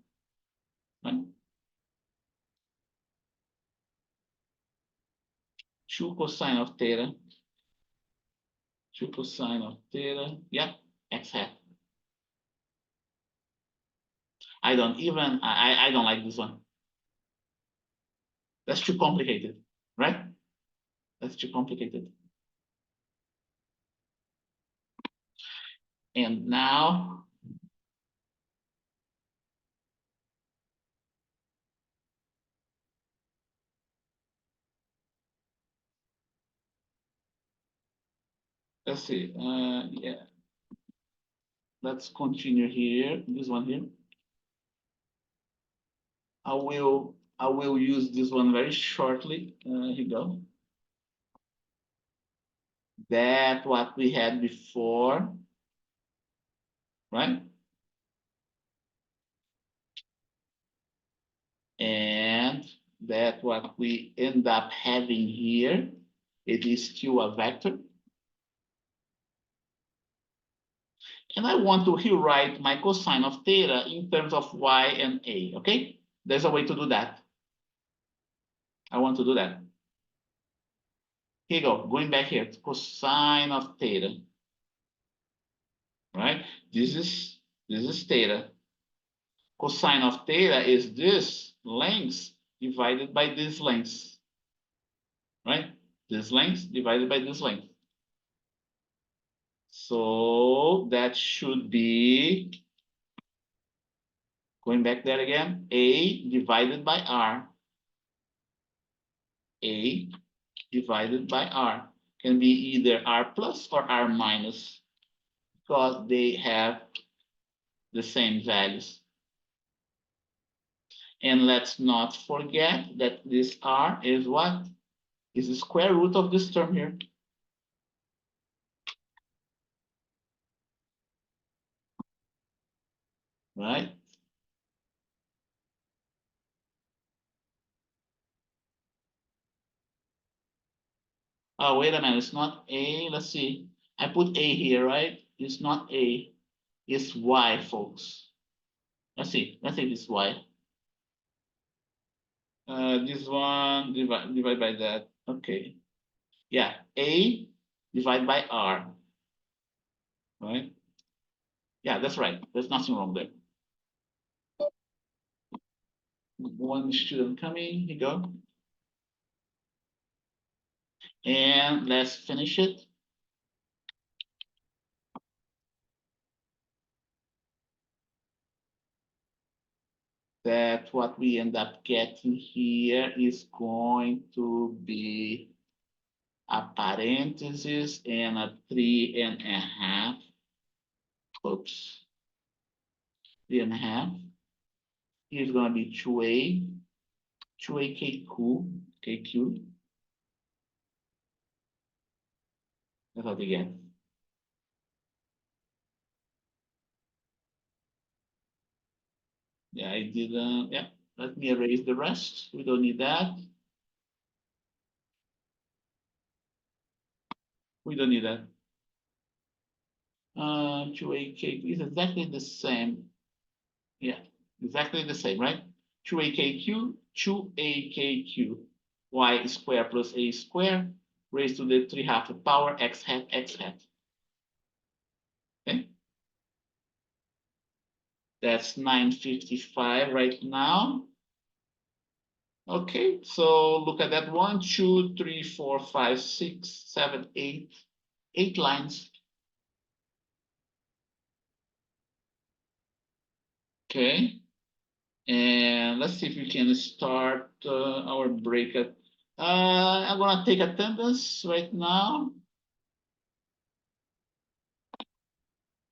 Right? 2 cosine of theta. 2 cosine of theta. Yep, x hat. I don't like this one. That's too complicated, right? That's too complicated. And now, let's see. Yeah, let's continue here. This one here. I will use this one very shortly. Here you go. That what we had before, right? And that what we end up having here, it is still a vector. And I want to rewrite my cosine of theta in terms of y and a, okay? There's a way to do that. I want to do that. Here you go, going back here, cosine of theta, right? This is theta. Cosine of theta is this length divided by this length, right? This length divided by this length. So that should be, going back there again, A divided by R. A divided by R can be either R plus or R minus because they have the same values. And let's not forget that this R is what? Is the square root of this term here. Right? Oh, wait a minute. It's not A. Let's see. I put A here, right? It's not A. It's Y, folks. Let's see. Let's say this Y. This one divide by that. Okay. Yeah. A divided by R. Right? Yeah, that's right. There's nothing wrong there. One student coming. Here you go. And let's finish it. That what we end up getting here is going to be a parenthesis and a 3.5. Oops. 3.5. Here's going to be 2a, 2a kq. That's what we get. Yeah, I didn't. Yeah, let me erase the rest. We don't need that. We don't need that. 2a kq is exactly the same. Yeah, exactly the same, right? 2akq, 2akq. Y squared plus a squared raised to the 3/2 power x hat x hat. Okay? That's 955 right now. Okay, so look at that. 1, 2, 3, 4, 5, 6, 7, 8. 8 lines. Okay. And let's see if we can start our breakout. I'm gonna take attendance right now.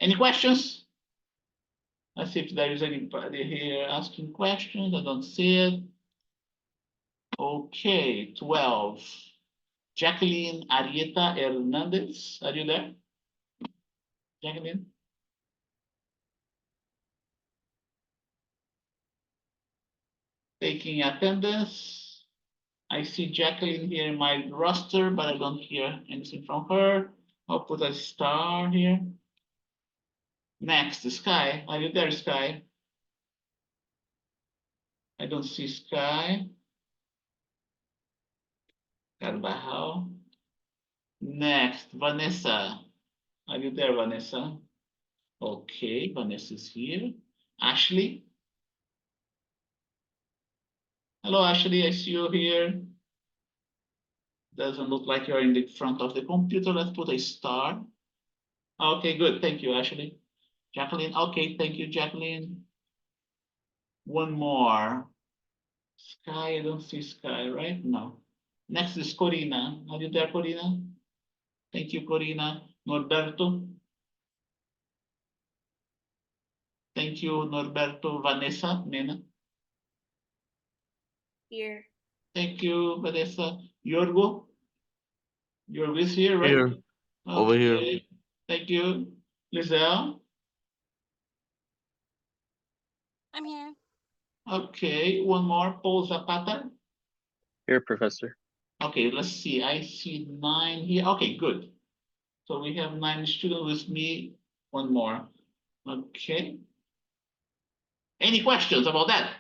Any questions? Let's see if there is anybody here asking questions. I don't see it. Okay, 12. Jacqueline Arieta Hernandez, are you there? Jacqueline? Taking attendance. I see Jacqueline here in my roster, but I don't hear anything from her. I'll put a star here. Next, Sky. Are you there, Sky? I don't see Sky. Carvajal. Next, Vanessa. Are you there, Vanessa? Okay, Vanessa is here. Ashley. Hello, Ashley. I see you here. Doesn't look like you're in the front of the computer. Let's put a star. Okay, good. Thank you, Ashley. Jacqueline. Okay, thank you, Jacqueline. One more. Sky, I don't see Sky, right? No. Next is Corina. Are you there, Corina? Thank you, Corina. Norberto. Thank you, Norberto. Vanessa, Nena.
Here.
Thank you, Vanessa. Yorgo. Yorgo is here, right?
Here, over here.
Okay. Thank you. Lizelle.
I'm here.
Okay. One more. Paul Zapata.
Here, Professor.
Okay, let's see. I see 9 here. Okay, good. So we have 9 students with me. One more. Okay. Any questions about that?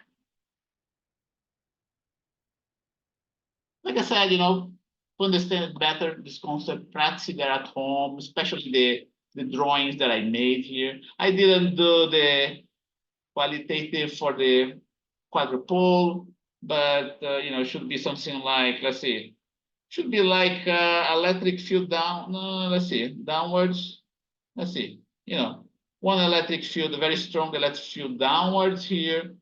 Like I said, to understand better this concept, practice it there at home, especially the drawings that I made here. I didn't do the qualitative for the quadrupole, but should be something like, let's see, should be like electric field down. No, let's see, downwards. Let's see, one electric field, a very strong electric field downwards here,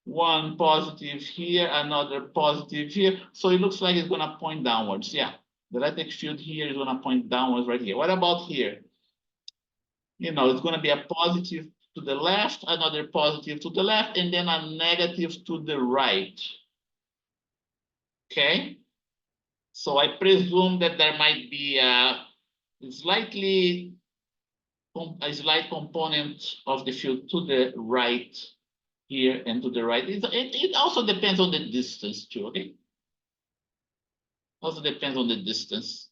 one positive here, another positive here. So it looks like it's going to point downwards. Yeah, the electric field here is going to point downwards right here. What about here? It's going to be a positive to the left, another positive to the left, and then a negative to the right. Okay? So I presume that there might be a slight component of the field to the right here and to the right. It also depends on the distance too, okay? Also depends on the distance.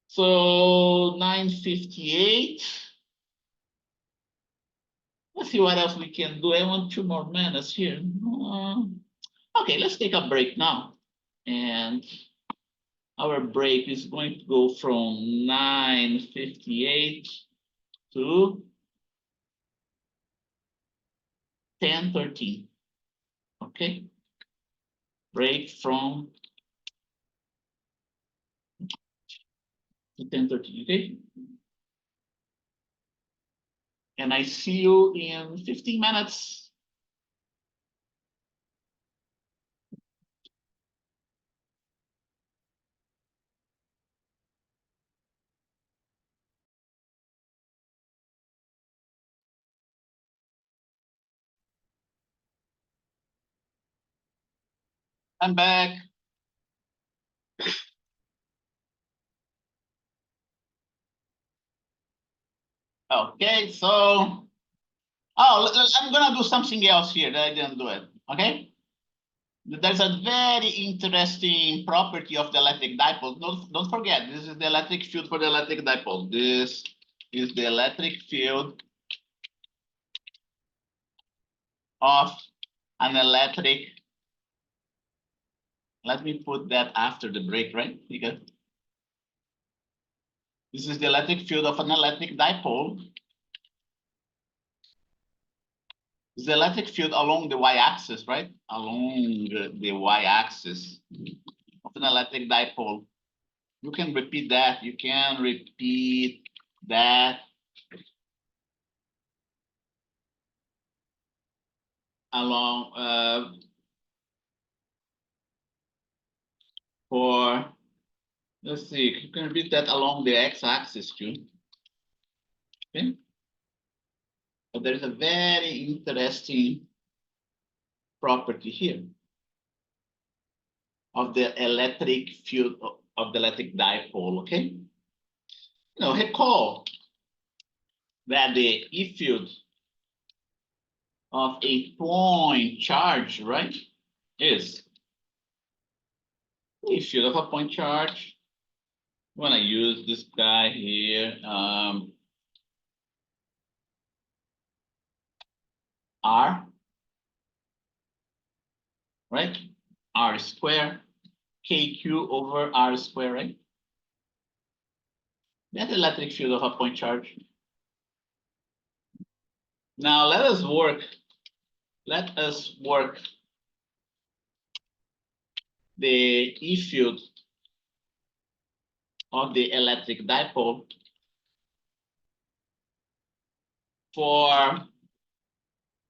So 9:58. Let's see what else we can do. I want 2 more minutes here. Okay, let's take a break now. And our break is going to go from 9:58 to 10:13. Okay? Break from to 10:13, okay? And I see you in 15 minutes. I'm back. Okay, so I'm gonna do something else here that I didn't do it. Okay, there's a very interesting property of the electric dipole. Don't forget, this is the electric field for the electric dipole. This is the electric field of an electric. Let me put that after the break, right? Because this is the electric field of an electric dipole. It's the electric field along the y-axis, right? Along the y-axis of an electric dipole. You can repeat that. You can repeat that along for, let's see, you can repeat that along the x-axis too. Okay. But there is a very interesting property here of the electric field of the electric dipole. Okay. Recall that the E field of a point charge, right, is E field of a point charge. When I use this guy here, R, right? R square, KQ over R square, right? That's the electric field of a point charge. Now let us work the E field of the electric dipole for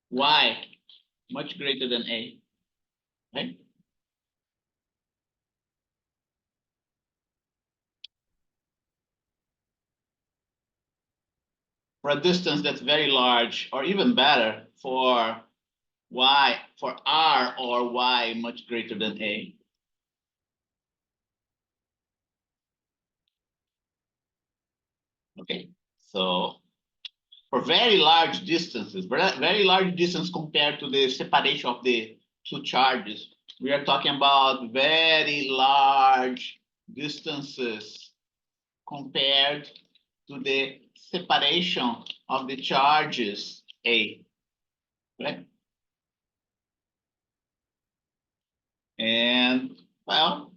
y much greater than a, right? For a distance that's very large, or even better, for y, for r or y much greater than a. Okay, so for very large distances, very large distance compared to the separation of the two charges, we are talking about very large distances compared to the separation of the charges A, right? And well,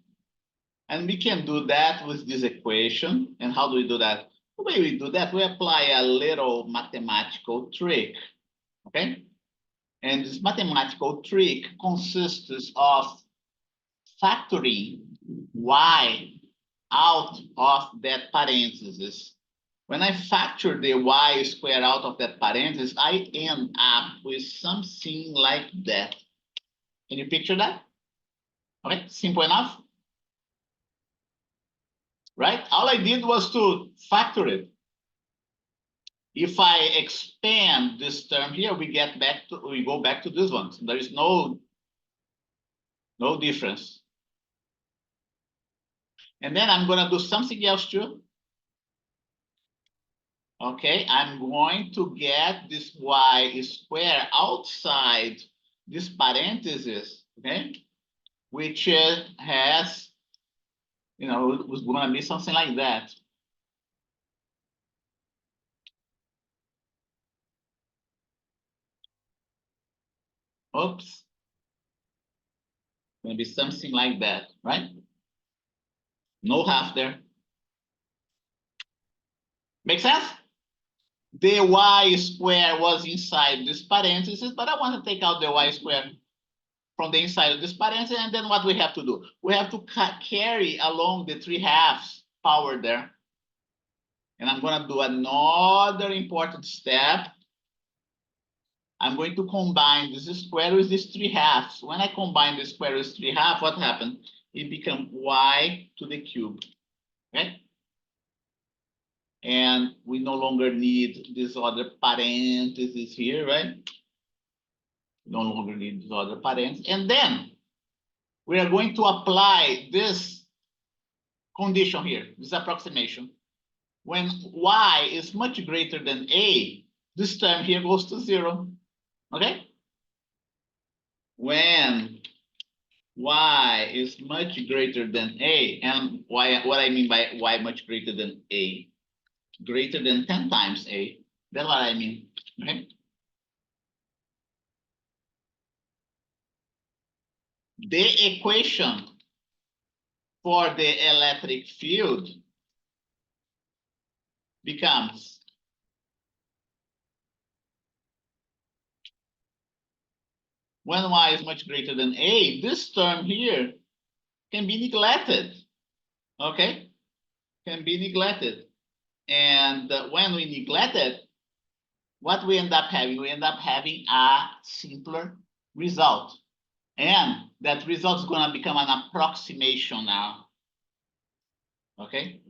and we can do that with this equation. And how do we do that? The way we do that, we apply a little mathematical trick, okay? And this mathematical trick consists of factoring y out of that parenthesis. When I factor the y squared out of that parenthesis, I end up with something like that. Can you picture that? Okay, simple enough, right? All I did was to factor it. If I expand this term here, we go back to this one. So there is no difference. And then I'm gonna do something else too. Okay, I'm going to get this y squared outside this parenthesis, okay, which has, it was gonna be something like that. Oops. Gonna be something like that, right? No half there. Make sense? The y square was inside this parenthesis, but I want to take out the y square from the inside of this parenthesis, and then what we have to do? We have to carry along the 3/2 power there. And I'm going to do another important step. I'm going to combine this square with this 3/2. When I combine the square with 3/2, what happened? It becomes y to the cube, okay? And we no longer need this other parenthesis here, right? We no longer need this other parenthesis. And then we are going to apply this condition here, this approximation. When y is much greater than a, this term here goes to 0, okay? When y is much greater than a, and what I mean by y much greater than a, greater than 10 times a, that's what I mean, right? The equation for the electric field becomes when y is much greater than a, this term here can be neglected, okay? Can be neglected. And when we neglect it, what we end up having? We end up having a simpler result. And that result is going to become an approximation now. Okay?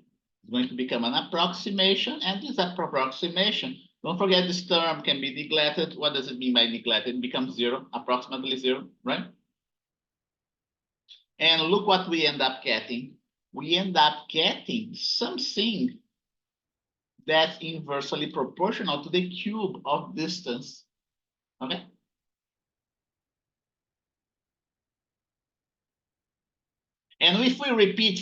It's going to become an approximation, and this approximation, don't forget this term can be neglected. What does it mean by neglected? It becomes 0, approximately 0, right? And look what we end up getting. We end up getting something that's inversely proportional to the cube of distance. Okay? And if we repeat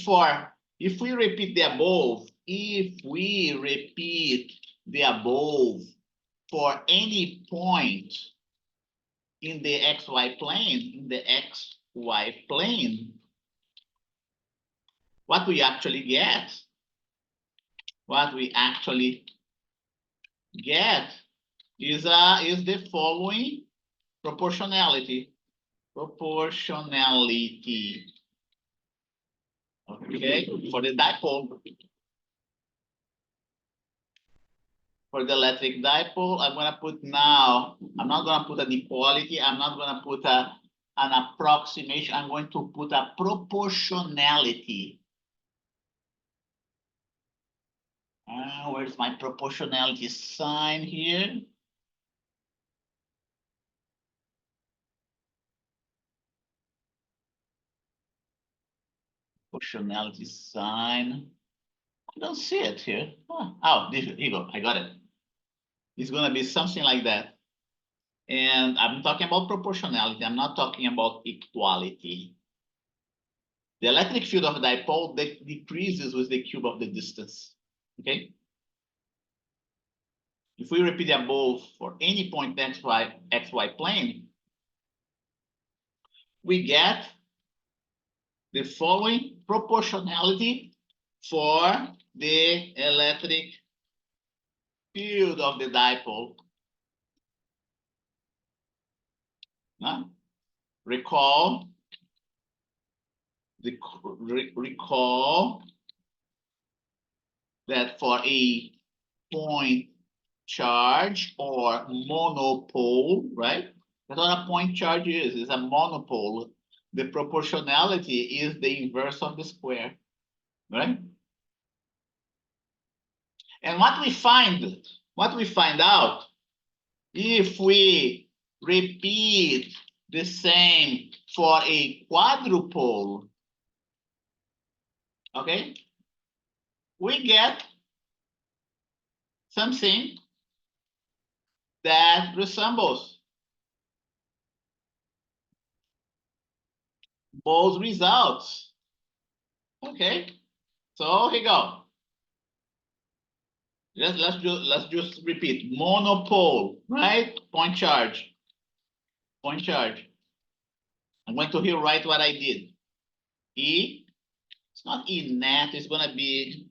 the above, for any point in the xy plane, what we actually get is the following proportionality. Okay, for the dipole. for the electric dipole, I'm going to put now, I'm not going to put an equality. I'm not going to put an approximation. I'm going to put a proportionality. Where's my proportionality sign here? Proportionality sign. I don't see it here. Oh, here you go. I got it. It's going to be something like that. And I'm talking about proportionality. I'm not talking about equality. The electric field of a dipole decreases with the cube of the distance. Okay. If we repeat the above for any point xy plane, we get the following proportionality for the electric field of the dipole. Now, recall that for a point charge or monopole, right? That's what a point charge is. It's a monopole. The proportionality is the inverse of the square, right? And what we find out, if we repeat the same for a quadrupole, okay, we get something that resembles both results. Okay, so here we go. Let's just repeat monopole, right? Point charge. Point charge. I'm going to here write what I did. E, it's not E net, it's gonna be,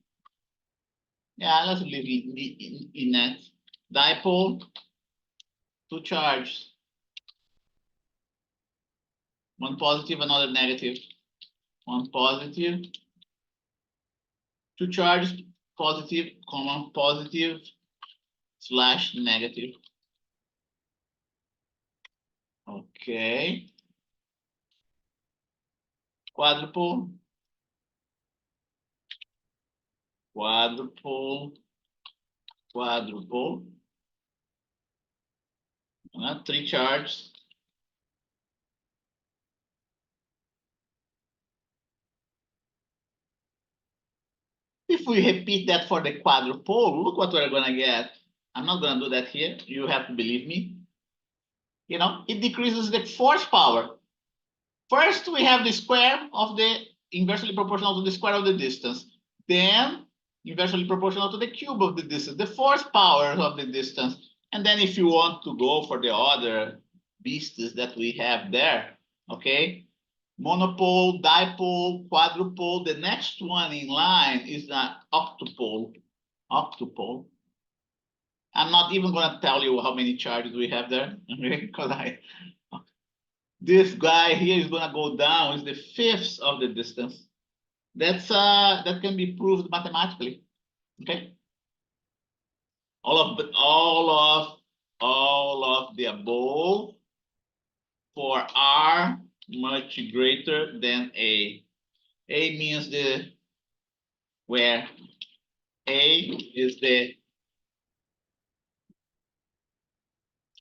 yeah, let's leave E net. Dipole, two charges. One positive, another negative. One positive, two charges, positive, comma, positive, slash negative. Okay. Quadrupole, quadrupole, quadrupole. Three charges. If we repeat that for the quadrupole, look what we're gonna get. I'm not gonna do that here. You have to believe me. You know, it decreases the force power. First, we have the square of the inversely proportional to the square of the distance. Then, inversely proportional to the cube of the distance, the force power of the distance. And then if you want to go for the other beasts that we have there, okay? Monopole, dipole, quadrupole. The next one in line is the octupole. Octupole. I'm not even going to tell you how many charges we have there, because this guy here is going to go down is the fifth of the distance. That can be proved mathematically. Okay. All of the above for R much greater than A. A means where A is the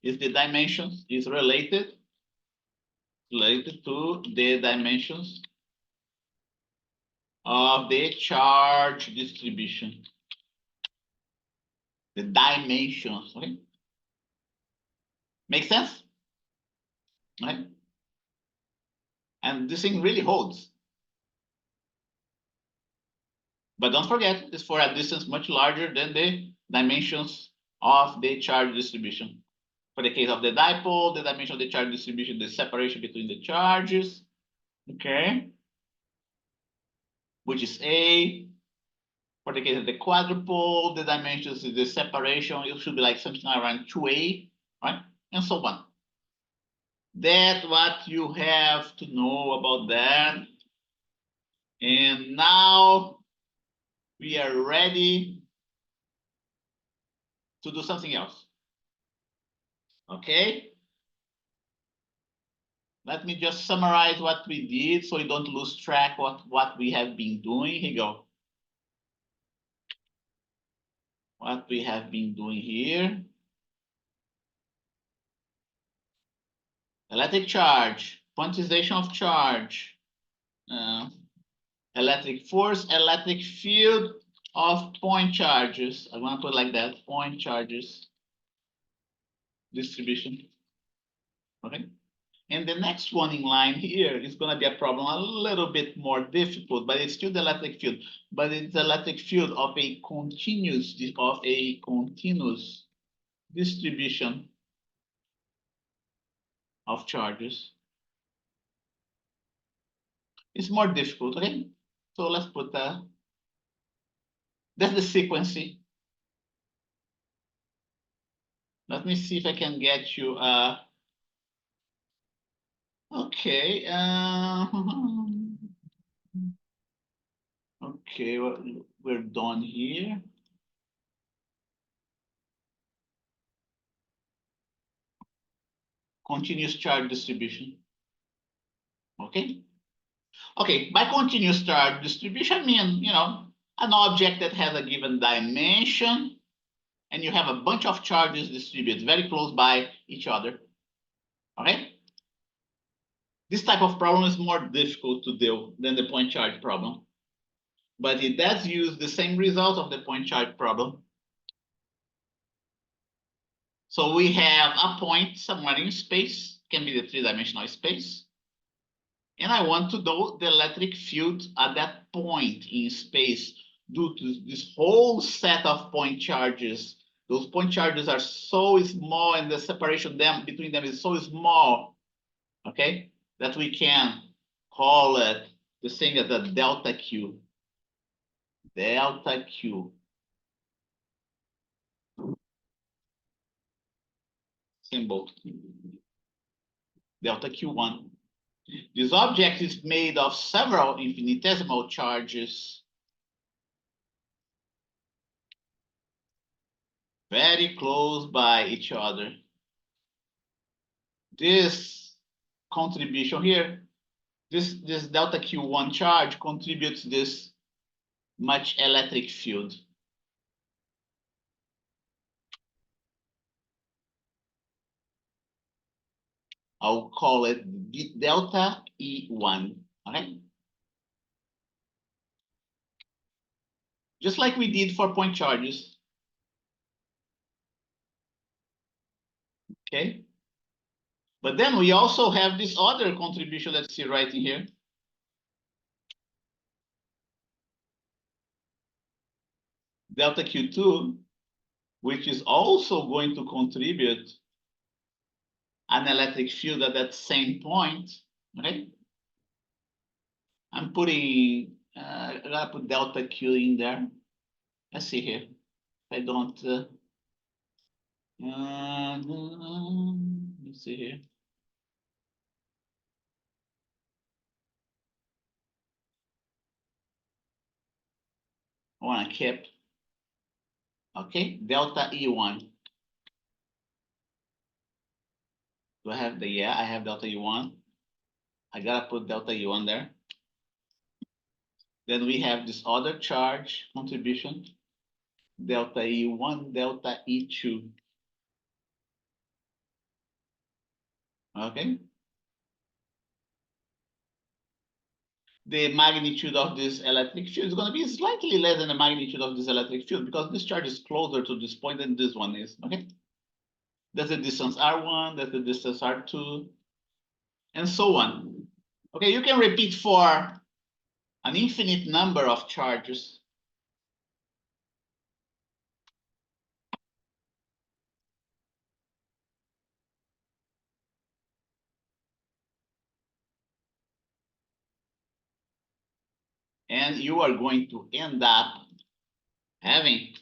dimensions, is related to the dimensions of the charge distribution. The dimensions, okay? Make sense? Right? And this thing really holds. But don't forget, it's for a distance much larger than the dimensions of the charge distribution. For the case of the dipole, the dimension of the charge distribution, the separation between the charges, okay? Which is A. For the case of the quadrupole, the dimensions is the separation. It should be like something around 2A, right? And so on. That's what you have to know about that. And now we are ready to do something else. Okay? Let me just summarize what we did so you don't lose track of what we have been doing. Here you go. What we have been doing here. Electric charge, quantization of charge, electric force, electric field of point charges. I'm going to put it like that, point charges distribution. Okay. And the next one in line here is going to be a problem a little bit more difficult, but it's still the electric field. But it's the electric field of a continuous distribution of charges. It's more difficult, okay? So let's put that's the sequence. Let me see if I can get you okay. Okay, we're done here. Continuous charge distribution. Okay. Okay, by continuous charge distribution, I mean, an object that has a given dimension and you have a bunch of charges distributed very close by each other. Okay. This type of problem is more difficult to deal than the point charge problem, but it does use the same result of the point charge problem. So we have a point somewhere in space, can be the three-dimensional space. And I want to know the electric field at that point in space due to this whole set of point charges. Those point charges are so small and the separation between them is so small, okay, that we can call it the thing as a delta Q. Delta Q. Symbol. Delta Q1. This object is made of several infinitesimal charges very close by each other. This contribution here, this delta Q1 charge contributes this much electric field. I'll call it delta E1, okay? Just like we did for point charges. Okay? But then we also have this other contribution that's here right in here. Delta Q2, which is also going to contribute an electric field at that same point, right? I'm putting, I gotta put delta Q in there. Let's see here. If I don't, let's see here. I want to keep, okay, delta E1. Do I have the, yeah, I have delta E1. I gotta put delta E1 there. Then we have this other charge contribution, delta E1, delta E2. Okay. The magnitude of this electric field is going to be slightly less than the magnitude of this electric field because this charge is closer to this point than this one is. Okay. That's the distance R1, that's the distance R2, and so on. Okay, you can repeat for an infinite number of charges. And you are going to end up having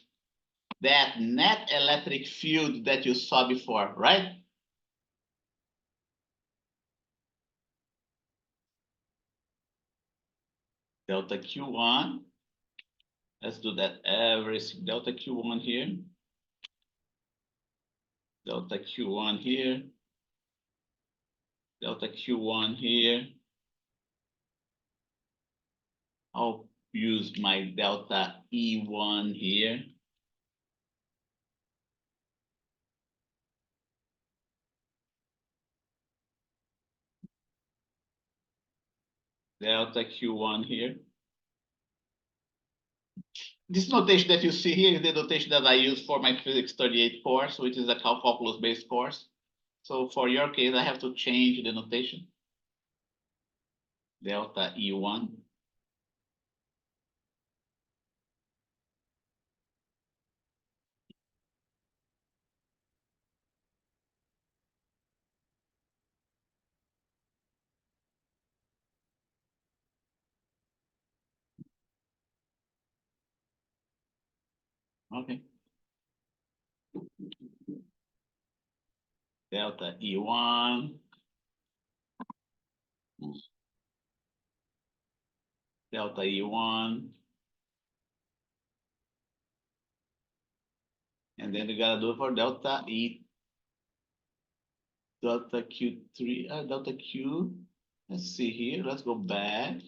that net electric field that you saw before, right? Delta Q1. Let's do that delta Q1 here. delta Q1 here, delta Q1 here. I'll use my delta E1 here. Delta Q1 here. This notation that you see here is the notation that I use for my Physics 38 course, which is a calculus-based course. So for your case, I have to change the notation. Delta E1. Okay. Delta E1. Delta E1. And then you gotta do it for delta E, delta Q3, delta Q. Let's see here, let's go back.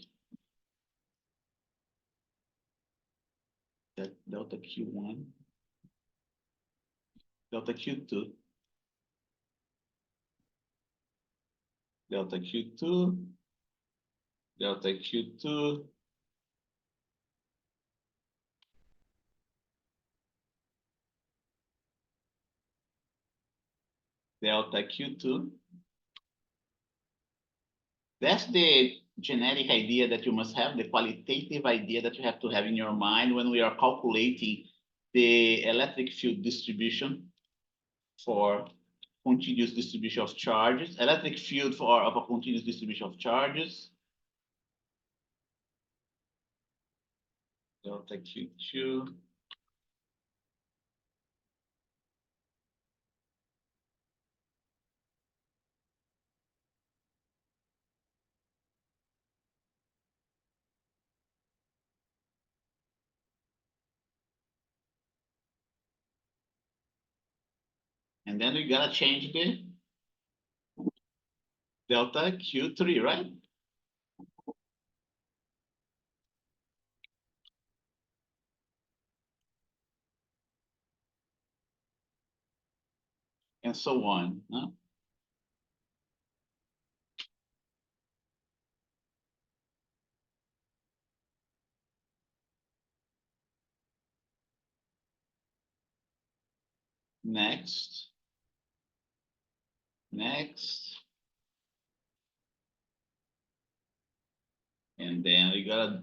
That delta Q1, delta Q2, delta Q2, delta Q2, delta Q2. That's the genetic idea that you must have, the qualitative idea that you have to have in your mind when we are calculating the electric field distribution for continuous distribution of charges, electric field of a continuous distribution of charges. Delta Q2. And then we gotta change the delta Q3, right? And so on. Huh? Next. Next. And then we gotta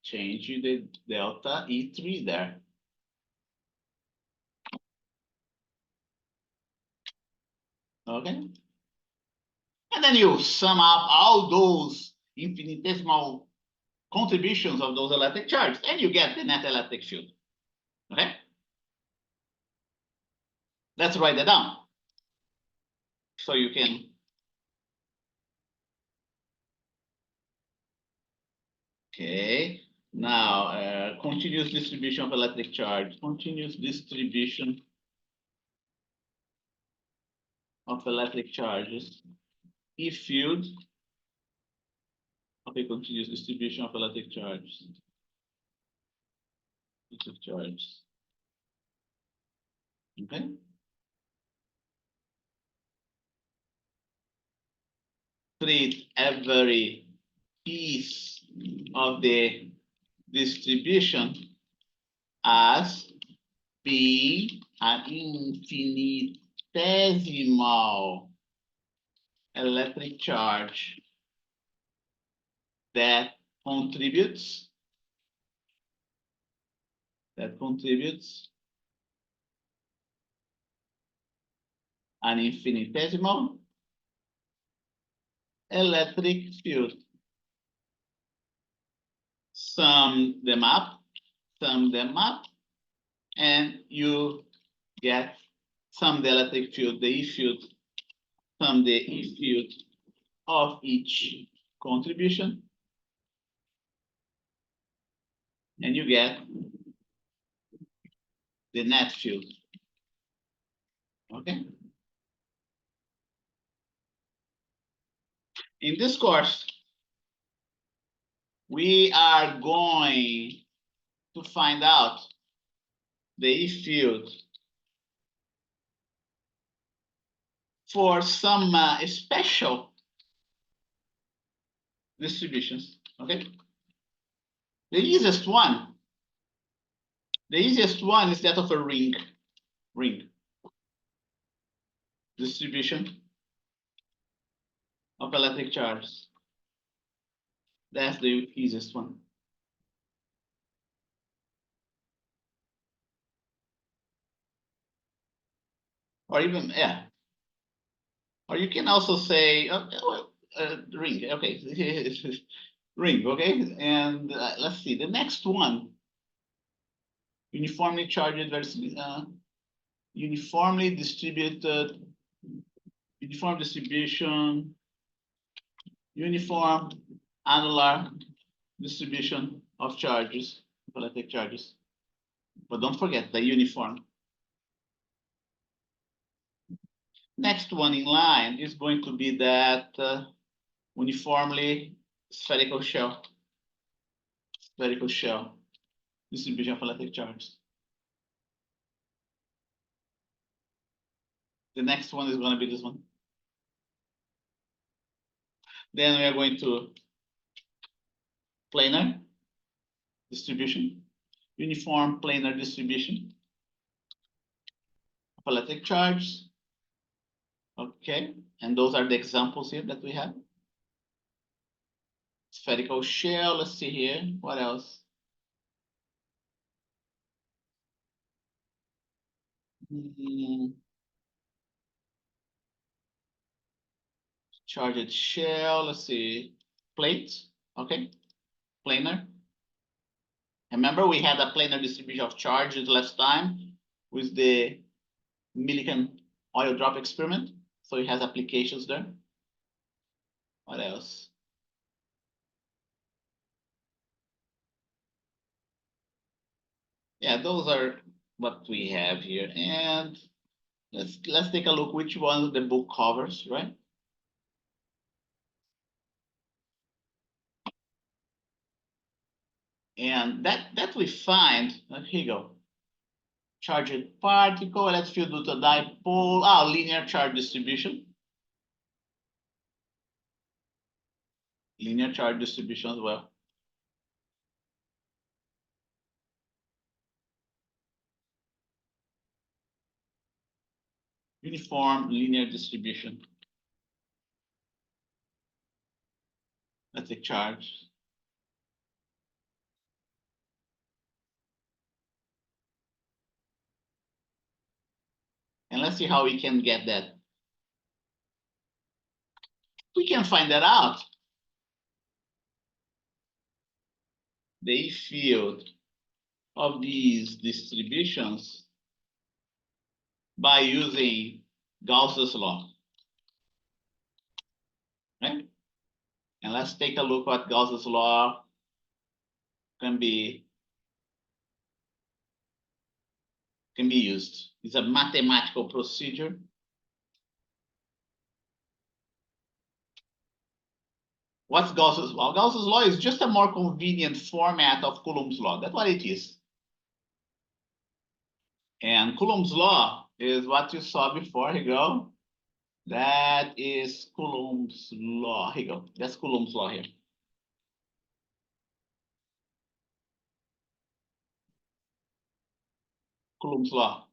change the delta E3 there. Okay. And then you sum up all those infinitesimal contributions of those electric charges, and you get the net electric field. Okay. Let's write that down. So you can. Okay. Now, continuous distribution of electric charge. Continuous distribution of electric charges. E field. Okay, continuous distribution of electric charges. Electric charges. Okay. Treat every piece of the distribution as being an infinitesimal electric charge that contributes an infinitesimal electric field. Sum them up, and you get sum the electric field, the E field, sum the E field of each contribution, and you get the net field. Okay. In this course, we are going to find out the E field for some special distributions, okay? The easiest one is that of a ring distribution of electric charges. That's the easiest one. Or even, yeah. Or you can also say, ring, okay. Ring, okay? And let's see, the next one, uniformly charged versus uniformly distributed, uniform distribution, uniform annular distribution of charges, of electric charges. But don't forget the uniform. Next one in line is going to be that uniformly spherical shell distribution of electric charges. The next one is going to be this one. Then we are going to planar distribution, uniform planar distribution of electric charge. Okay, and those are the examples here that we have. Spherical shell, let's see here, what else? Charged shell, let's see, plate, okay, planar. Remember we had a planar distribution of charges last time with the Millikan oil drop experiment, so it has applications there. What else? Yeah, those are what we have here, and let's take a look which ones the book covers, right? And that we find, here you go. Charged particle, electric field due to dipole, linear charge distribution. Linear charge distribution as well. Uniform linear distribution. Electric charge. And let's see how we can get that. We can find that out. The field of these distributions by using Gauss's law. Right? And let's take a look at Gauss's law can be used. It's a mathematical procedure. What's Gauss's law? Gauss's law is just a more convenient format of Coulomb's law. That's what it is. And Coulomb's law is what you saw before. Here you go. That is Coulomb's law. Here you go. That's Coulomb's law here. Coulomb's law.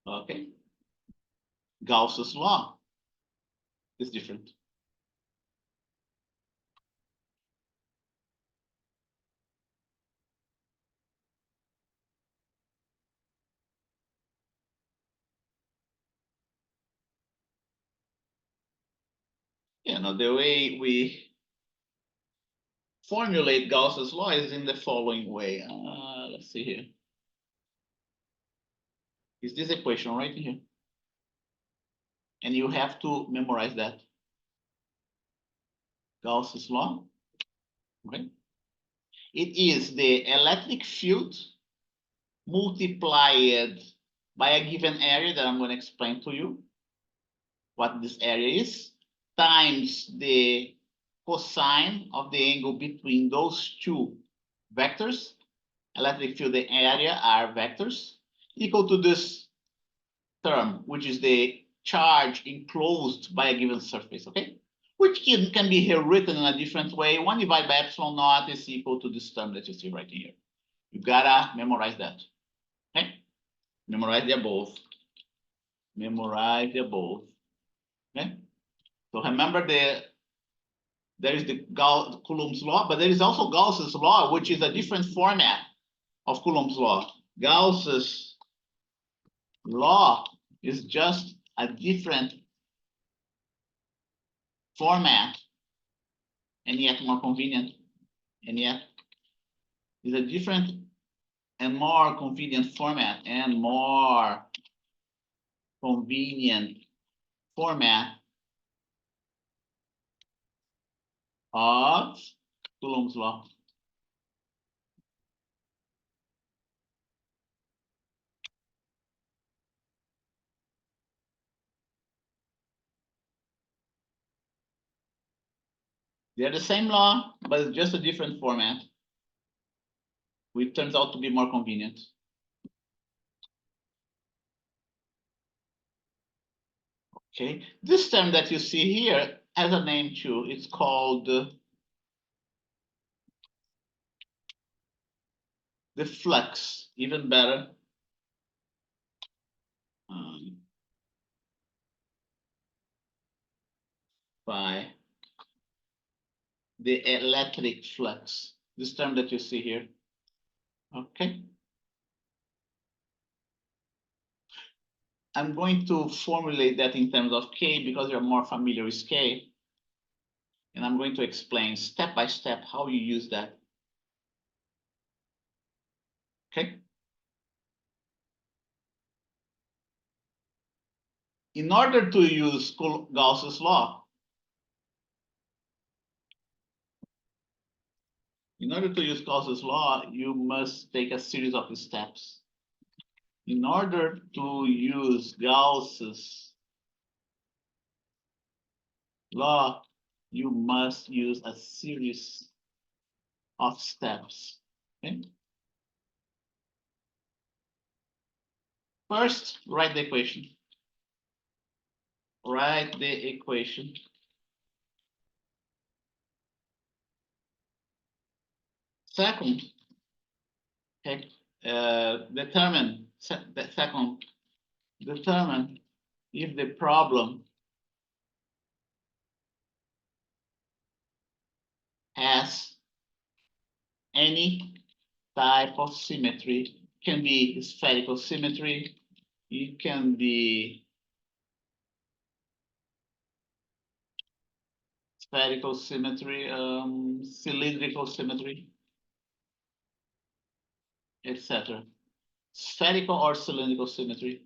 Okay. Gauss's law is different. You know, the way we formulate Gauss's law is in the following way. Let's see here. Is this equation right here? And you have to memorize that. Gauss's law, okay? It is the electric field multiplied by a given area that I'm going to explain to you what this area is, times the cosine of the angle between those two vectors. Electric field and area are vectors, equal to this term, which is the charge enclosed by a given surface, okay? Which can be here written in a different way. 1 divided by epsilon naught is equal to this term that you see right here. You gotta memorize that, okay? Memorize the above. Memorize the above, okay? So remember there is the Coulomb's law, but there is also Gauss's law, which is a different format of Coulomb's law. Gauss's law is just a different format, and yet more convenient, and yet is a different and more convenient format and more convenient format of Coulomb's law. They're the same law, but it's just a different format, which turns out to be more convenient. Okay, this term that you see here has a name too. It's called the flux, even better. By the electric flux, this term that you see here. Okay. I'm going to formulate that in terms of K because you're more familiar with K. And I'm going to explain step by step how you use that. Okay. In order to use Gauss's law, you must take a series of steps. In order to use Gauss's law, you must use a series of steps. Okay? First, write the equation. Write the equation. Second, okay, determine if the problem has any type of symmetry. Can be spherical symmetry. It can be spherical symmetry, cylindrical symmetry, etc. Spherical or cylindrical symmetry,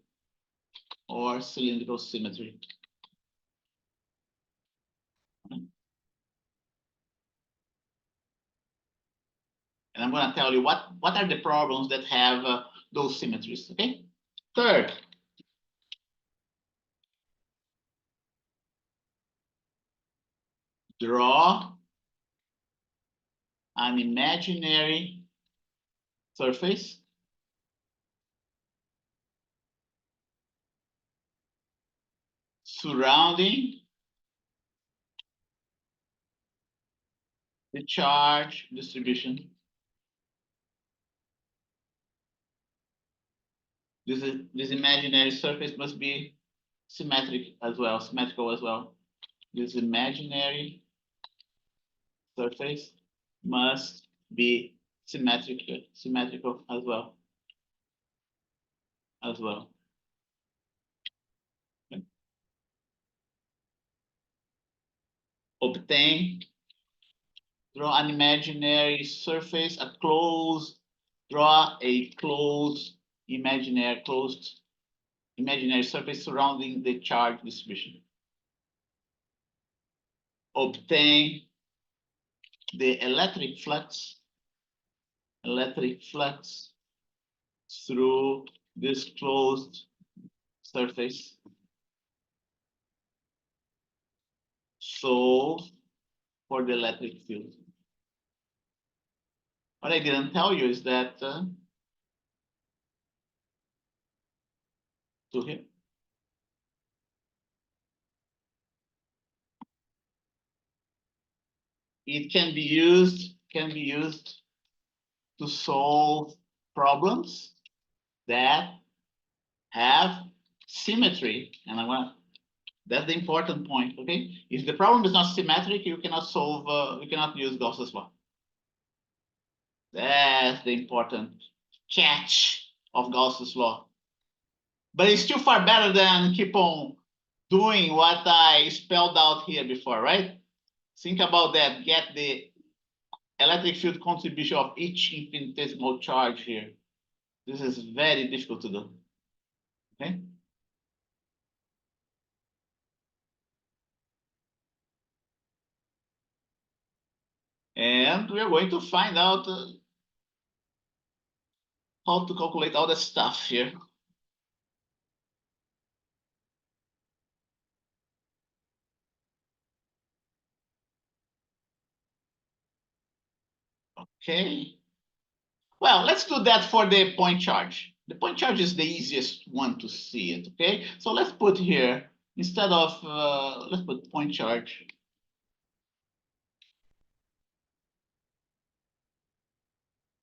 And I'm going to tell you what are the problems that have those symmetries, okay? Third, draw an imaginary surface surrounding the charge distribution. This imaginary surface must be symmetrical as well. This imaginary surface must be symmetrical as well. Okay. Draw an imaginary surface, draw a closed imaginary surface surrounding the charge distribution. Obtain the electric flux electric flux through this closed surface. Solve for the electric field. What I didn't tell you is that to here. It can be used to solve problems that have symmetry. And that's the important point, okay? If the problem is not symmetric, you cannot solve, you cannot use Gauss's law. That's the important catch of Gauss's law. But it's still far better than keep on doing what I spelled out here before, right? Think about that, get the electric field contribution of each infinitesimal charge here. This is very difficult to do, okay? And we are going to find out how to calculate all the stuff here. Okay. Well, let's do that for the point charge. The point charge is the easiest one to see it, okay? So let's put here, instead of, let's put point charge.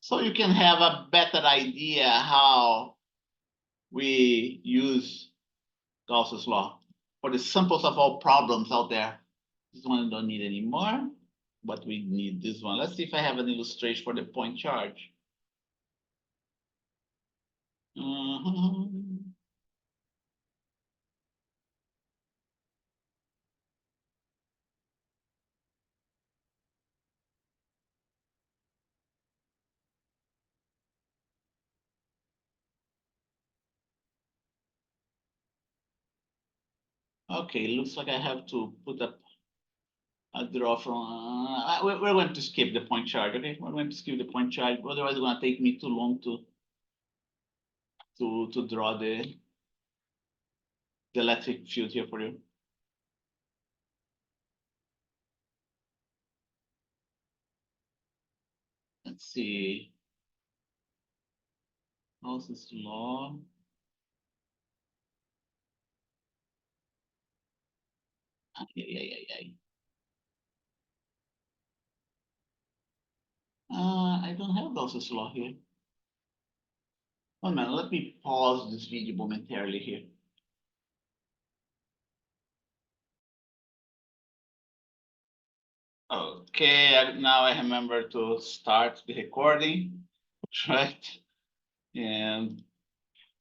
So you can have a better idea how we use Gauss's law for the simplest of all problems out there. This one I don't need anymore, but we need this one. Let's see if I have an illustration for the point charge. Okay, looks like I have to put up a draw from. We're going to skip the point charge. Okay, we're going to skip the point charge. Otherwise, it's going to take me too long to draw the electric field here for you. Let's see. Gauss's law. I don't have Gauss's law here. One minute, let me pause this video momentarily here. Okay, now I remember to start the recording, right? And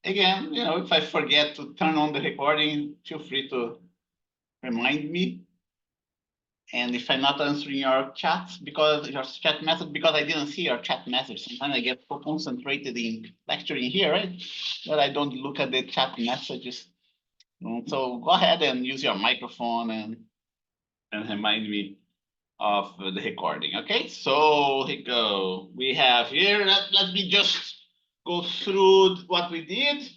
again, you know, if I forget to turn on the recording, feel free to remind me. And if I'm not answering your chats, because your chat message, because I didn't see your chat message, sometimes I get so concentrated in lecturing here, right? That I don't look at the chat messages. So go ahead and use your microphone and remind me of the recording. Okay, so here we go. We have here, let me just go through what we did.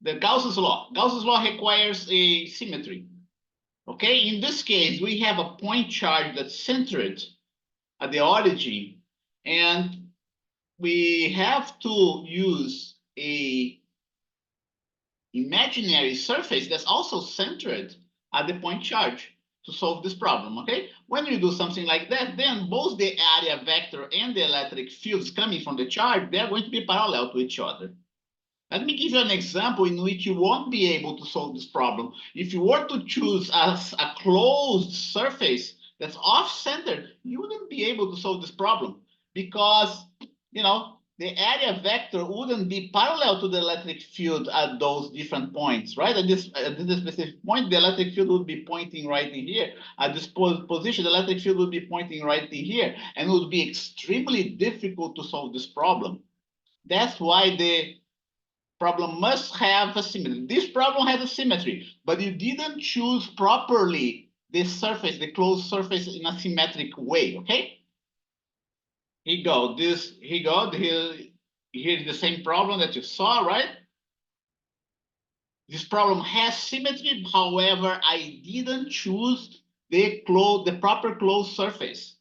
The Gauss's law. Gauss's law requires a symmetry. Okay, in this case, we have a point charge that's centered at the origin, and we have to use a imaginary surface that's also centered at the point charge to solve this problem, okay? When you do something like that, then both the area vector and the electric fields coming from the charge, they're going to be parallel to each other. Let me give you an example in which you won't be able to solve this problem. If you were to choose a closed surface that's off-centered, you wouldn't be able to solve this problem because, you know, the area vector wouldn't be parallel to the electric field at those different points, right? At this specific point, the electric field would be pointing right in here. At this position, the electric field would be pointing right in here, and it would be extremely difficult to solve this problem. That's why the problem must have a symmetry. This problem has a symmetry, but you didn't choose properly the surface, the closed surface in a symmetric way, okay? Here you go. Here's the same problem that you saw, right? This problem has symmetry. However, I didn't choose the proper closed surface.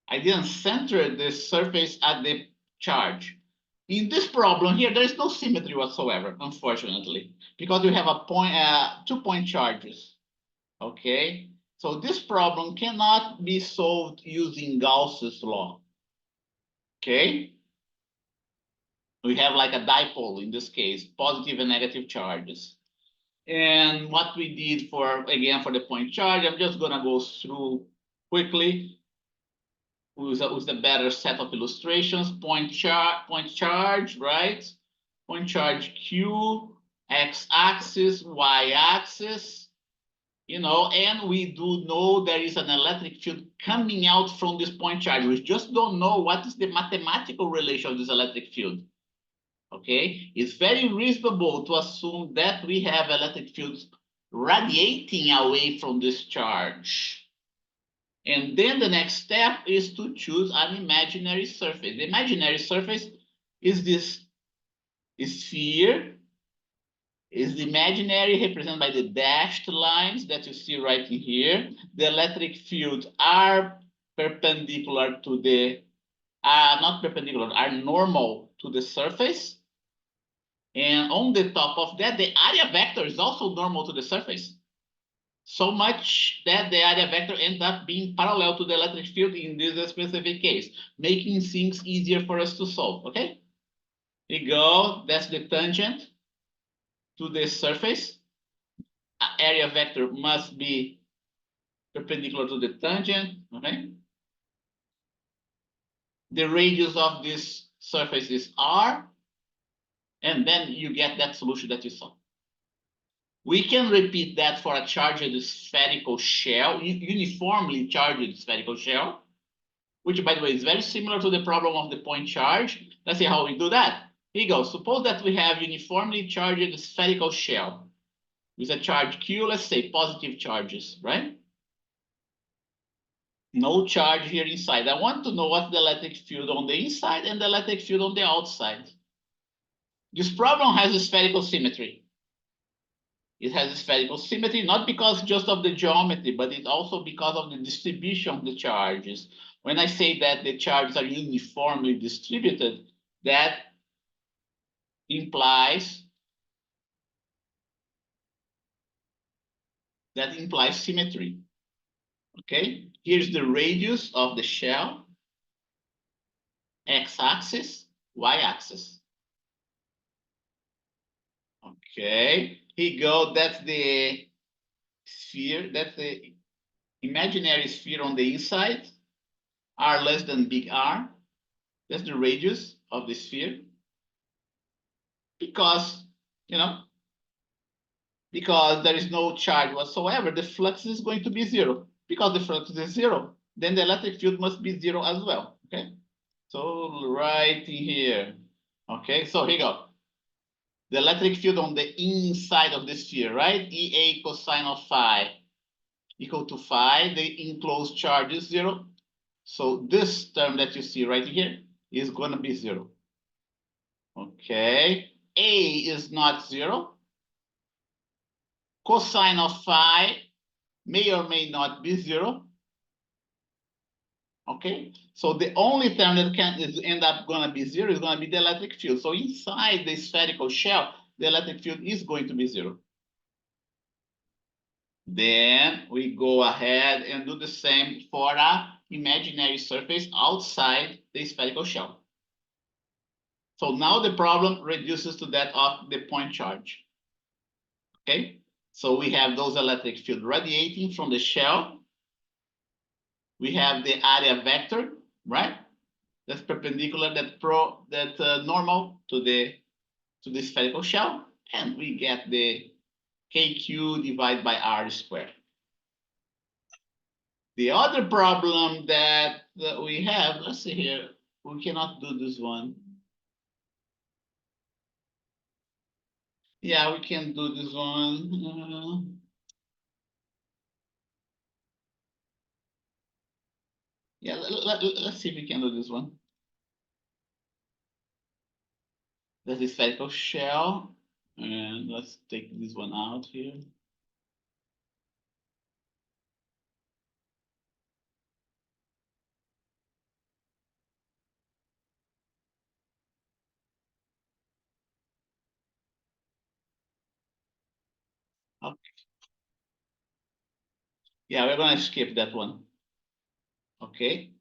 I didn't center the surface at the charge. In this problem here, there is no symmetry whatsoever, unfortunately, because you have a 2-point charges. Okay, so this problem cannot be solved using Gauss's law. Okay, we have like a dipole in this case, positive and negative charges. And what we did for the point charge, I'm just gonna go through quickly with a better set of illustrations. Point charge, right? Point charge Q, x-axis, y-axis. And we do know there is an electric field coming out from this point charge. We just don't know what is the mathematical relation of this electric field. Okay, it's very reasonable to assume that we have electric fields radiating away from this charge. And then the next step is to choose an imaginary surface. The imaginary surface is this sphere. Is the imaginary represented by the dashed lines that you see right in here. The electric fields are perpendicular to the, not perpendicular, are normal to the surface. And on the top of that, the area vector is also normal to the surface. So much that the area vector ends up being parallel to the electric field in this specific case, making things easier for us to solve, okay? Here you go, that's the tangent to the surface. Area vector must be perpendicular to the tangent, okay? The radius of this surface is r, and then you get that solution that you saw. We can repeat that for a charged spherical shell, uniformly charged spherical shell, which, by the way, is very similar to the problem of the point charge. Let's see how we do that. Here you go. Suppose that we have uniformly charged spherical shell with a charge Q, let's say positive charges, right? No charge here inside. I want to know what's the electric field on the inside and the electric field on the outside. This problem has a spherical symmetry. It has a spherical symmetry, not because just of the geometry, but it's also because of the distribution of the charges. When I say that the charges are uniformly distributed, that implies symmetry. Okay, here's the radius of the shell, x-axis, y-axis. Okay, here you go. That's the sphere. That's the imaginary sphere on the inside. R less than big R. That's the radius of the sphere. Because, because there is no charge whatsoever, the flux is going to be zero. Because the flux is zero, then the electric field must be zero as well. Okay, so right in here. Okay, so here you go. The electric field on the inside of the sphere, right? EA cosine of phi equal to phi. The enclosed charge is zero. So this term that you see right here is going to be zero. Okay, A is not zero. Cosine of phi may or may not be zero. Okay, so the only term that can end up going to be zero is going to be the electric field. So inside the spherical shell, the electric field is going to be zero. Then we go ahead and do the same for an imaginary surface outside the spherical shell. So now the problem reduces to that of the point charge. Okay, so we have those electric field radiating from the shell. We have the area vector, right? That's perpendicular, that's normal to the spherical shell, and we get the KQ divided by R squared. The other problem that we have, let's see here, we cannot do this one. Yeah, we can do this one. Yeah, let's see if we can do this one. There's the spherical shell, and let's take this one out here. Okay. Yeah, we're gonna skip that one. Okay.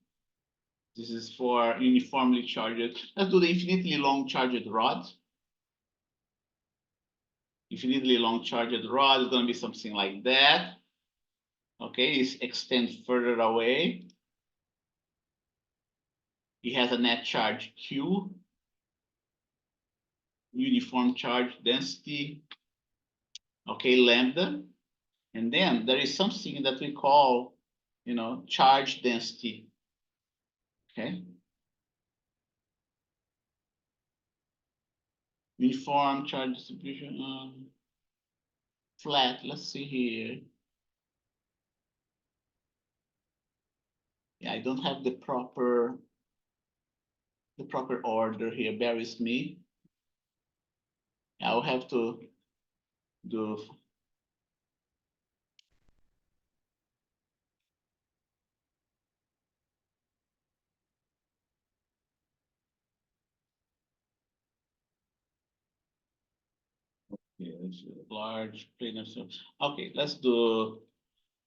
This is for uniformly charged. Let's do the infinitely long charged rod. Infinitely long charged rod is going to be something like that. Okay, it extends further away. It has a net charge Q, uniform charge density, okay, lambda. And then there is something that we call, charge density. Okay. Uniform charge distribution, flat. Let's see here. Yeah, I don't have the proper order here. Bear with me. I'll have to do. Yes, large planar surface. Okay, let's do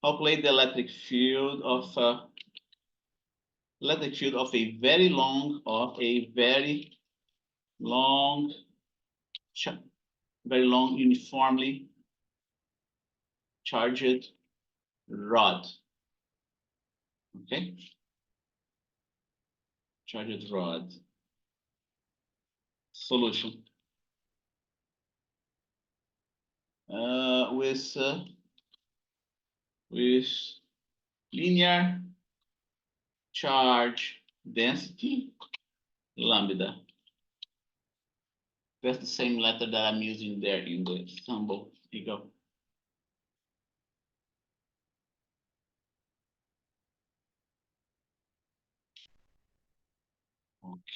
calculate the electric field of a very long uniformly charged rod. Okay, charged rod. Solution. With linear charge density lambda. That's the same letter that I'm using there in the symbol. Here you go.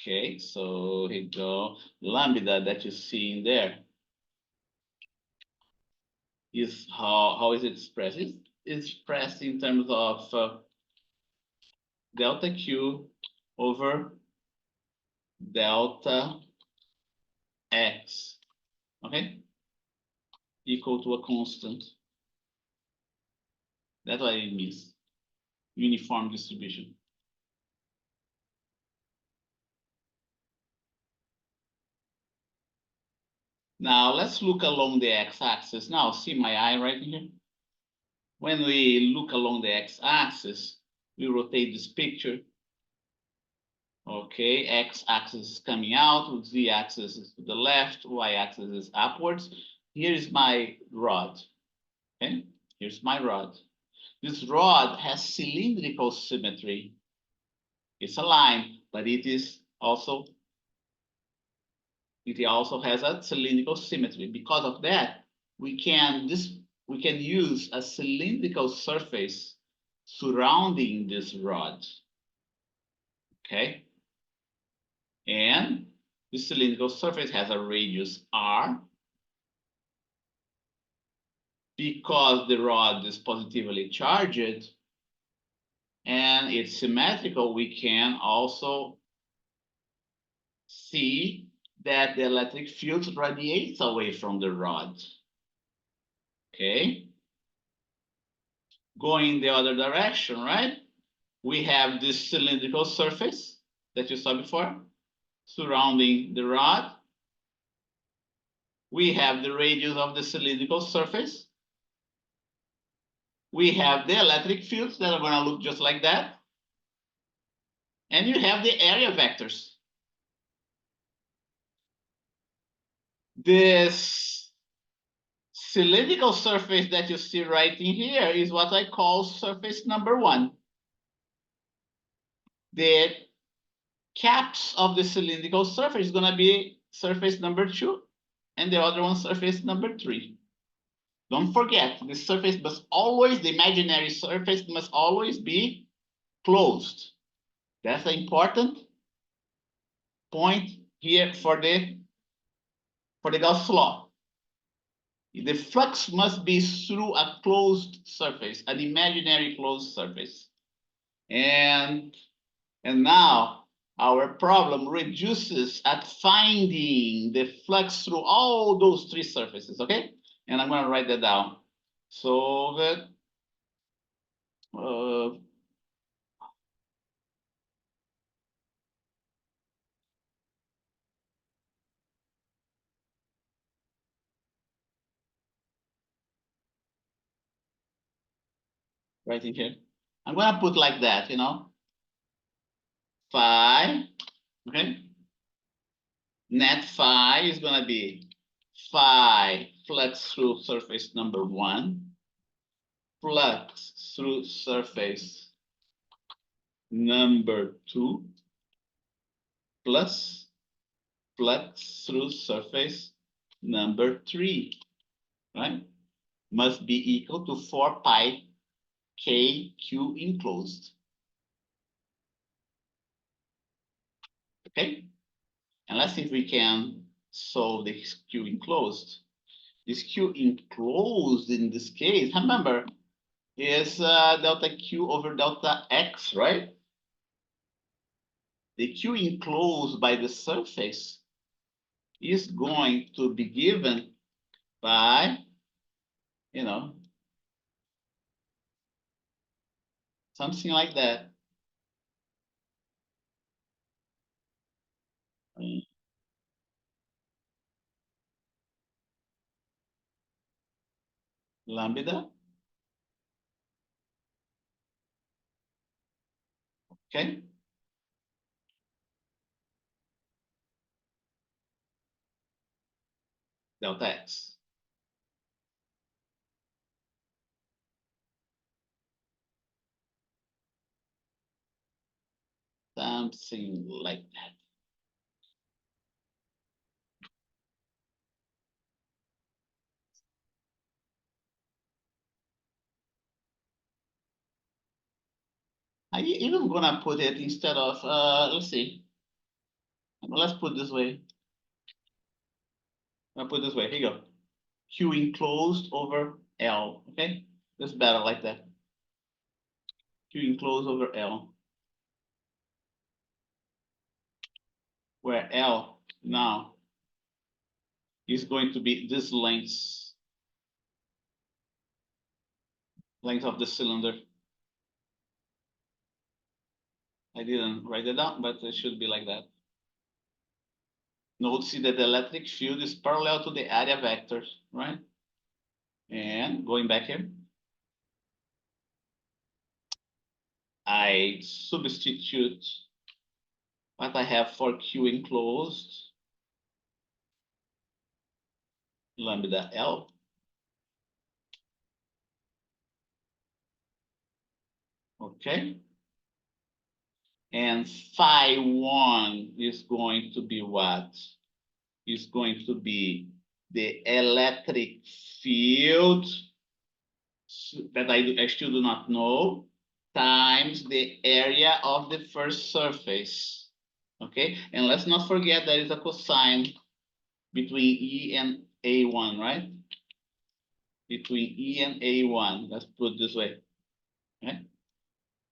Okay, so here you go. Lambda that you see in there is how is it expressed? It's expressed in terms of delta Q over delta X, okay? Equal to a constant. That's what it means. Uniform distribution. Now let's look along the x-axis. Now see my eye right here? When we look along the x-axis, we rotate this picture. Okay, x-axis is coming out, z-axis is to the left, y-axis is upwards. Here is my rod. Okay, here's my rod. This rod has cylindrical symmetry. It's a line, but it also has a cylindrical symmetry. Because of that, we can use a cylindrical surface surrounding this rod. Okay, and the cylindrical surface has a radius r. Because the rod is positively charged and it's symmetrical, we can also see that the electric field radiates away from the rod. Okay, going the other direction, right? We have this cylindrical surface that you saw before surrounding the rod. We have the radius of the cylindrical surface. We have the electric fields that are going to look just like that. And you have the area vectors. This cylindrical surface that you see right in here is what I call surface number 1. The caps of the cylindrical surface is going to be surface number 2, and the other one surface number 3. Don't forget, the imaginary surface must always be closed. That's the important point here for the Gauss law. The flux must be through a closed surface, an imaginary closed surface. And now our problem reduces at finding the flux through all those three surfaces, okay? And I'm gonna write that down. So that right in here. I'm gonna put like that, you know, phi, okay? Net phi is gonna be phi flux through surface number 1, flux through surface number 2, plus flux through surface number 3, right? Must be equal to 4 pi k q enclosed. Okay? And let's see if we can solve this q enclosed. This q enclosed in this case, remember, is delta q over delta x, right? The q enclosed by the surface is going to be given by, you know, something like that. Lambda. Okay. Delta x. Something like that. I'm even gonna put it instead of, let's see. Let's put this way. I'll put this way, here you go. Q enclosed over L, okay? That's better like that. Q enclosed over L. Where L now is going to be this length of the cylinder. I didn't write it down, but it should be like that. Note, see that the electric field is parallel to the area vector, right? And going back here, I substitute what I have for Q enclosed, lambda L. Okay. And phi 1 is going to be what? Is going to be the electric field that I still do not know, times the area of the first surface. Okay, and let's not forget there is a cosine between E and A1, right? Between E and A1, let's put it this way. Okay?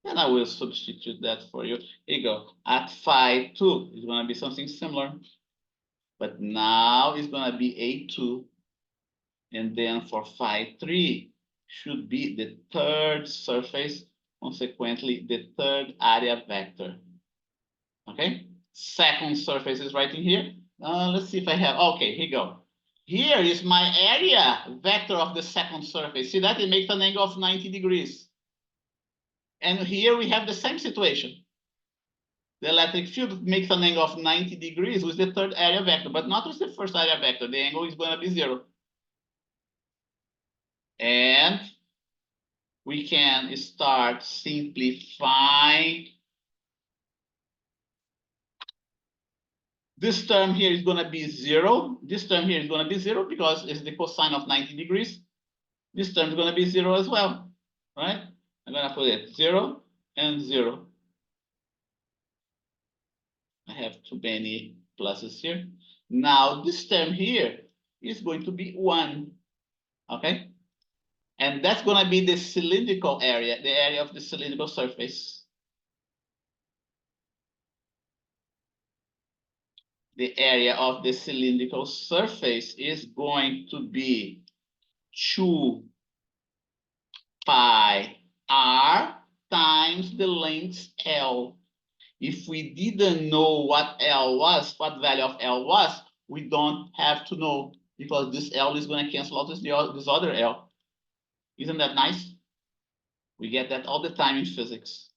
And I will substitute that for you. Here you go. At phi 2 is going to be something similar, but now it's going to be A2. And then for phi 3 should be the third surface, consequently the third area vector. Okay, second surface is right in here. Let's see if I have, okay, here you go. Here is my area vector of the second surface. See that? It makes an angle of 90 degrees. And here we have the same situation. The electric field makes an angle of 90 degrees with the third area vector, but not with the first area vector. The angle is going to be 0. And we can start simplifying. This term here is going to be 0. This term here is going to be 0 because it's the cosine of 90 degrees. This term is going to be 0 as well, right? I'm going to put it 0 and 0. have too many pluses here. Now this term here is going to be 1, okay? And that's going to be the cylindrical area, the area of the cylindrical surface. The area of the cylindrical surface is going to be 2 pi r times the length L. If we didn't know what L was, what value of L was, we don't have to know, because this L is going to cancel out this other L. Isn't that nice? We get that all the time in physics.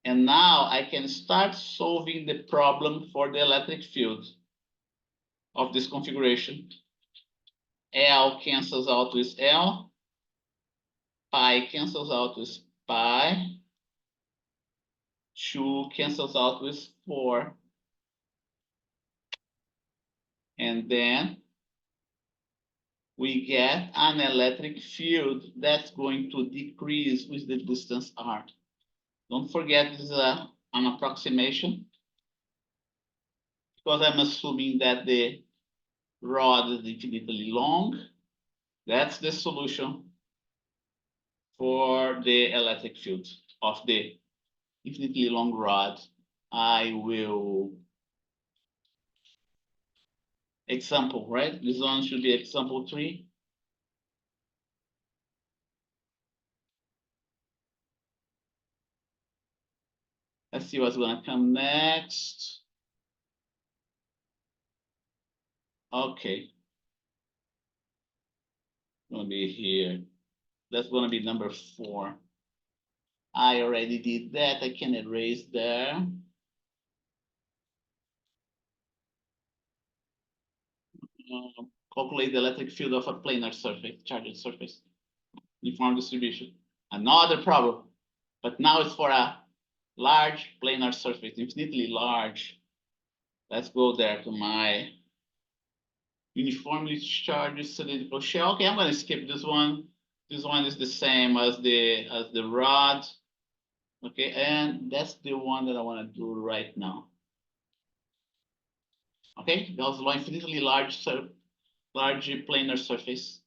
And now I can start solving the problem for the electric field of this configuration. L cancels out with L. Pi cancels out with pi. 2 cancels out with 4. And then we get an electric field that's going to decrease with the distance r. Don't forget this is an approximation, because I'm assuming that the rod is infinitely long. That's the solution for the electric field of the infinitely long rod. I will example, right? This one should be example 3. Let's see what's going to come next. Okay. Going to be here. That's going to be number 4. I already did that. I can erase there. Calculate the electric field of a planar surface, charged surface, uniform distribution. Another problem, but now it's for a large planar surface, infinitely large. Let's go there to my uniformly charged cylindrical shell. Okay, I'm going to skip this one. This one is the same as the rod. Okay, and that's the one that I want to do right now. Okay, Gauss law, infinitely large planar surface.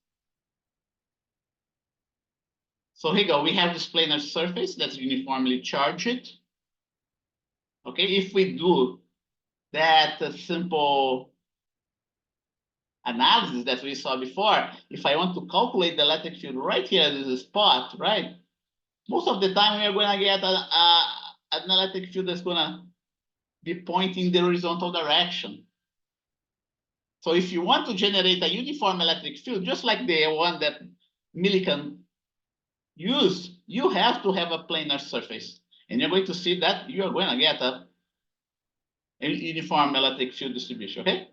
So here you go. We have this planar surface that's uniformly charged. Okay, if we do that simple analysis that we saw before, if I want to calculate the electric field right here at this spot, right? Most of the time we are going to get an electric field that's going to be pointing in the horizontal direction. So if you want to generate a uniform electric field, just like the one that Millikan used, you have to have a planar surface. And you're going to see that you're going to get a uniform electric field distribution, okay?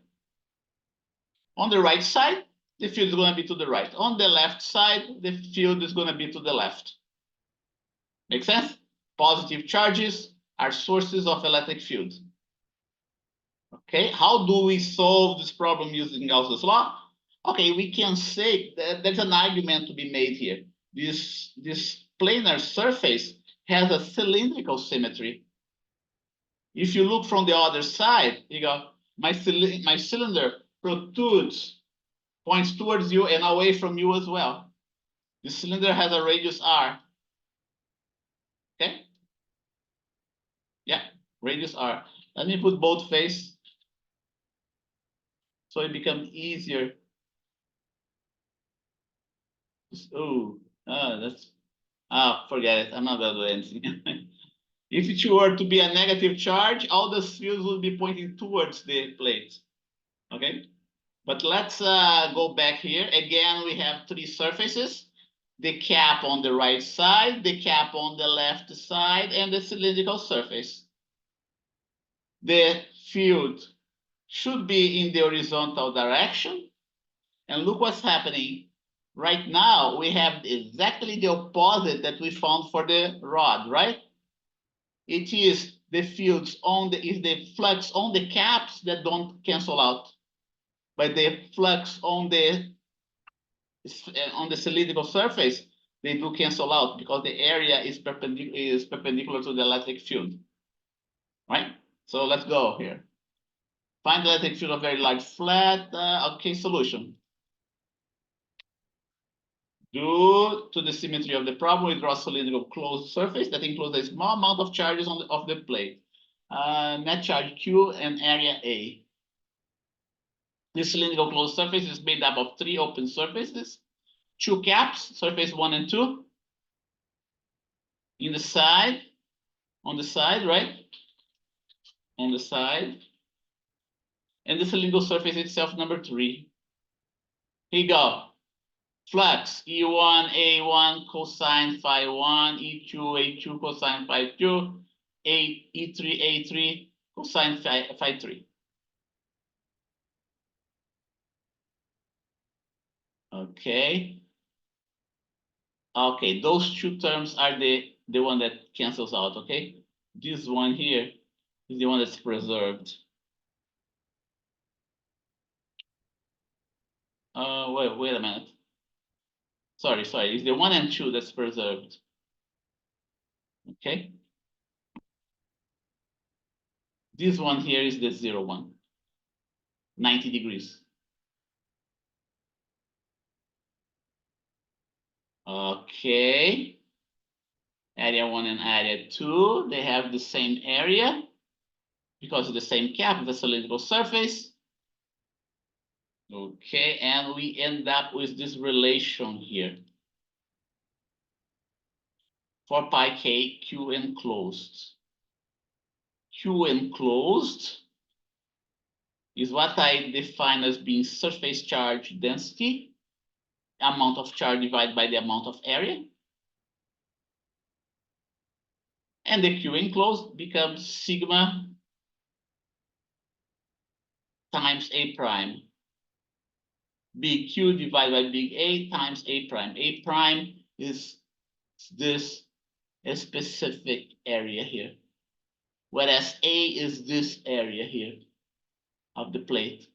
On the right side, the field is going to be to the right. On the left side, the field is going to be to the left. Make sense? Positive charges are sources of electric field. Okay, how do we solve this problem using Gauss's law? Okay, we can say that there's an argument to be made here. This planar surface has a cylindrical symmetry. If you look from the other side, you go, my cylinder protrudes, points towards you and away from you as well. The cylinder has a radius r. Okay? Yeah, radius r. Let me put both face so it becomes easier. Forget it. I'm not gonna do anything. If it were to be a negative charge, all the fields would be pointing towards the plate. Okay, but let's go back here. Again, we have 3 surfaces: the cap on the right side, the cap on the left side, and the cylindrical surface. The field should be in the horizontal direction. And look what's happening. Right now, we have exactly the opposite that we found for the rod, right? It is the fields on the flux on the caps that don't cancel out, but the flux on the cylindrical surface, they do cancel out because the area is perpendicular to the electric field, right? So let's go here. Find the electric field of very large flat. Okay, solution. Due to the symmetry of the problem, we draw a cylindrical closed surface that includes a small amount of charges of the plate. Net charge Q and area A. This cylindrical closed surface is made up of 3 open surfaces, 2 caps, surface 1 and 2, in the side, on the side, right? On the side. And the cylindrical surface itself, number 3. Here you go. Flux E1, A1 cosine phi 1, E2, A2 cosine phi 2, E3, A3 cosine phi 3. Okay. Okay, those 2 terms are the one that cancels out, okay? This one here is the one that's preserved. Wait a minute. Sorry, it's the 1 and 2 that's preserved. Okay. This one here is the 0, 1. 90 degrees. Okay. Area 1 and area 2, they have the same area because of the same cap, the cylindrical surface. Okay, and we end up with this relation here. 4 pi k Q enclosed. Q enclosed is what I define as being surface charge density, amount of charge divided by the amount of area. And the Q enclosed becomes sigma times A prime. Big Q divided by big A times A prime. A prime is this specific area here, whereas A is this area here of the plate.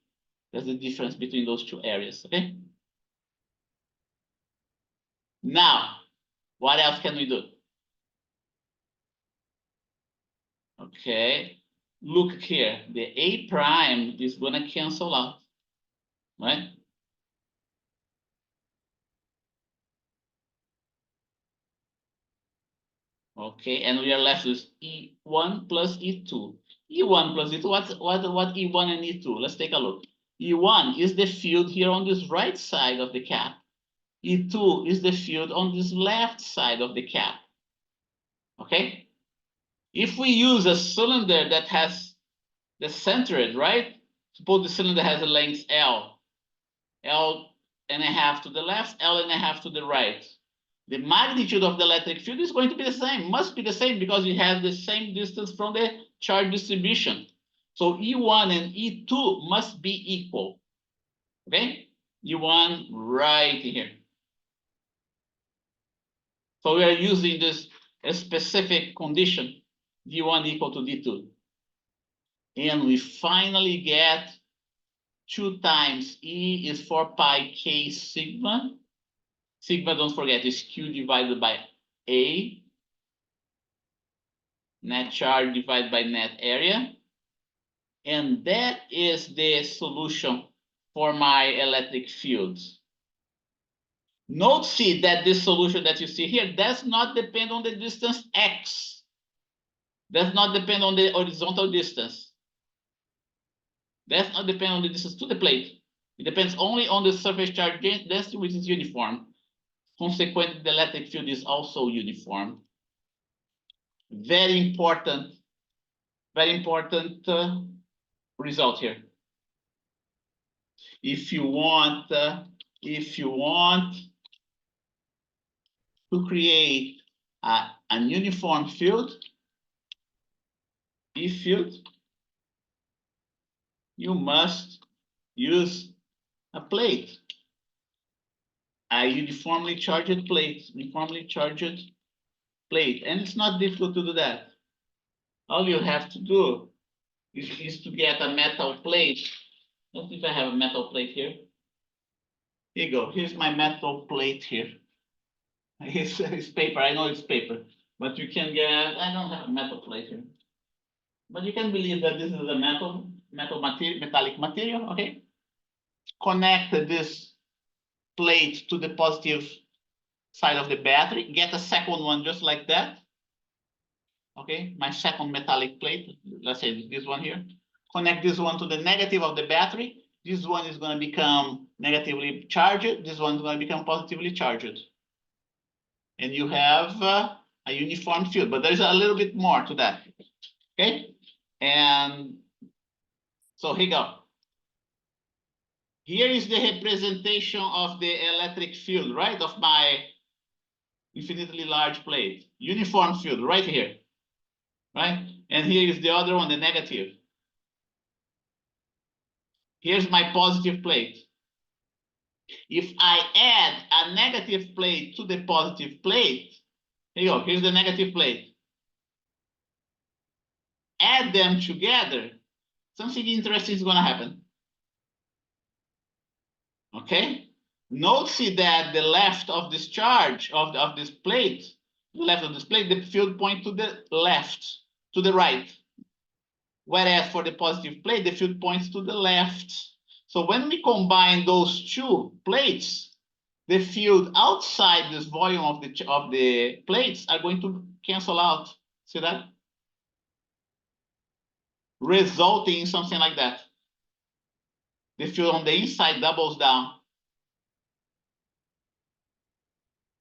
That's the difference between those 2 areas, okay? Now, what else can we do? Okay, look here, the A prime is gonna cancel out, right? Okay, and we are left with E1 plus E2. E1 plus E2, what E1 and E2? Let's take a look. E1 is the field here on this right side of the cap. E2 is the field on this left side of the cap. Okay? If we use a cylinder that has the centered, right? Suppose the cylinder has a length L. L and a half to the left, L and a half to the right. The magnitude of the electric field is going to be the same, must be the same because it has the same distance from the charge distribution. So E1 and E2 must be equal. Okay? E1 right here. So we are using this specific condition, D1 equal to D2. And we finally get 2 times E is 4 pi K sigma. Sigma, don't forget, is Q divided by A. Net charge divided by net area. And that is the solution for my electric fields. Note, see that this solution that you see here does not depend on the distance x. Does not depend on the horizontal distance. Does not depend on the distance to the plate. It depends only on the surface charge density, which is uniform. Consequently, the electric field is also uniform. Very important result here. If you want to create an uniform field, E field, you must use a plate, a uniformly charged plate, and it's not difficult to do that. All you have to do is to get a metal plate. Let's see if I have a metal plate here. Here you go. Here's my metal plate here. It's paper. I know it's paper, but you can get. I don't have a metal plate here. But you can believe that this is a metallic material, okay? Connect this plate to the positive side of the battery, get a second one just like that. Okay, my second metallic plate, let's say this one here. Connect this one to the negative of the battery. This one is going to become negatively charged. This one is going to become positively charged. And you have a uniform field, but there's a little bit more to that. Okay, and so here you go. Here is the representation of the electric field, right, of my infinitely large plate. Uniform field right here, right? And here is the other one, the negative. Here's my positive plate. If I add a negative plate to the positive plate, here you go, here's the negative plate. Add them together, something interesting is going to happen. Okay? Notice that the left of this charge, of this plate, the left of this plate, the field point to the left, to the right. Whereas for the positive plate, the field points to the left. So when we combine those two plates, the field outside this volume of the plates are going to cancel out. See that? Resulting in something like that. The field on the inside doubles down.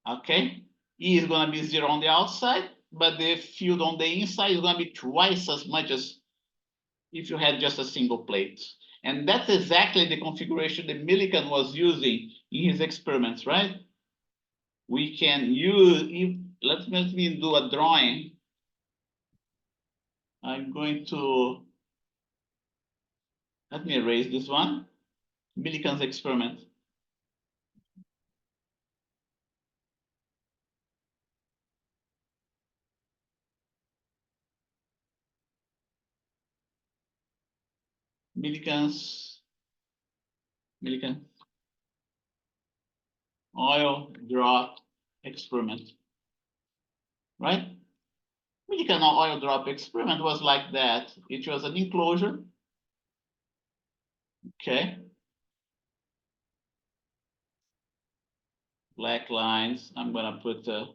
Okay? E is going to be 0 on the outside, but the field on the inside is going to be twice as much as if you had just a single plate. And that's exactly the configuration that Millikan was using in his experiments, right? We can use, let me do a drawing. I'm going to, let me erase this one. Millikan's experiment. Millikan oil drop experiment, right? Millikan oil drop experiment was like that. It was an enclosure. Okay. Black lines. I'm gonna put a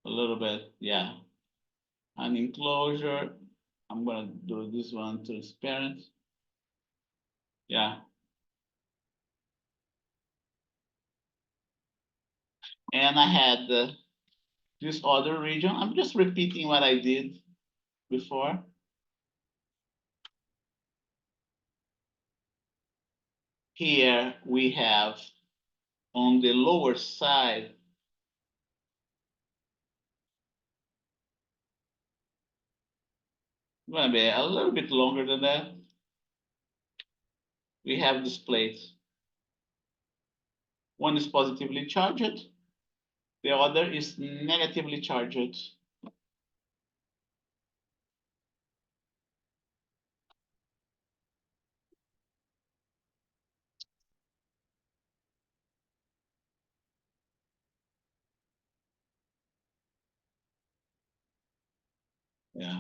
little bit, yeah. An enclosure. I'm gonna do this one transparent. Yeah. And I had this other region. I'm just repeating what I did before. Here we have on the lower side, going to be a little bit longer than that. We have this plate. One is positively charged. The other is negatively charged. Yeah.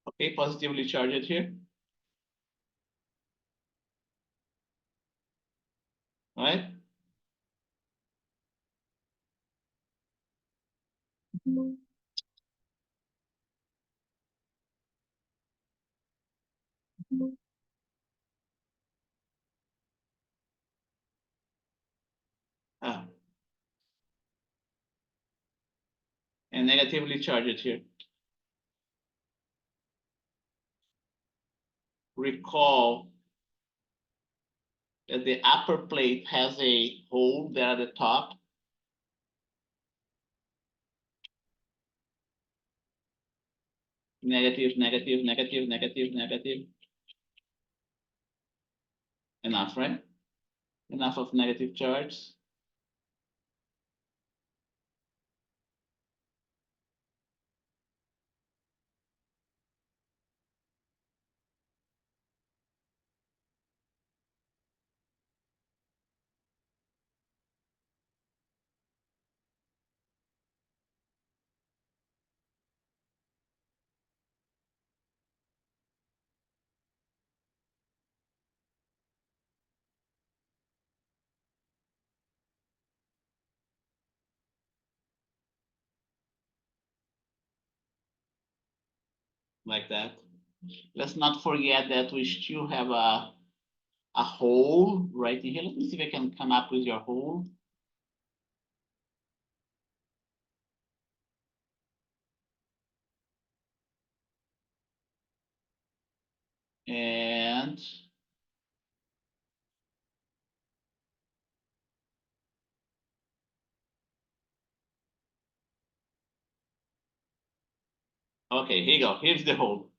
Okay, positively charged here. Right? Ah. And negatively charged here. Recall that the upper plate has a hole there at the top. Negative, negative, negative, negative, negative. Enough, right? Enough of negative charge. like that. Let's not forget that we still have a hole right in here. Let me see if I can come up with your hole. And okay, here you go. Here's the hole.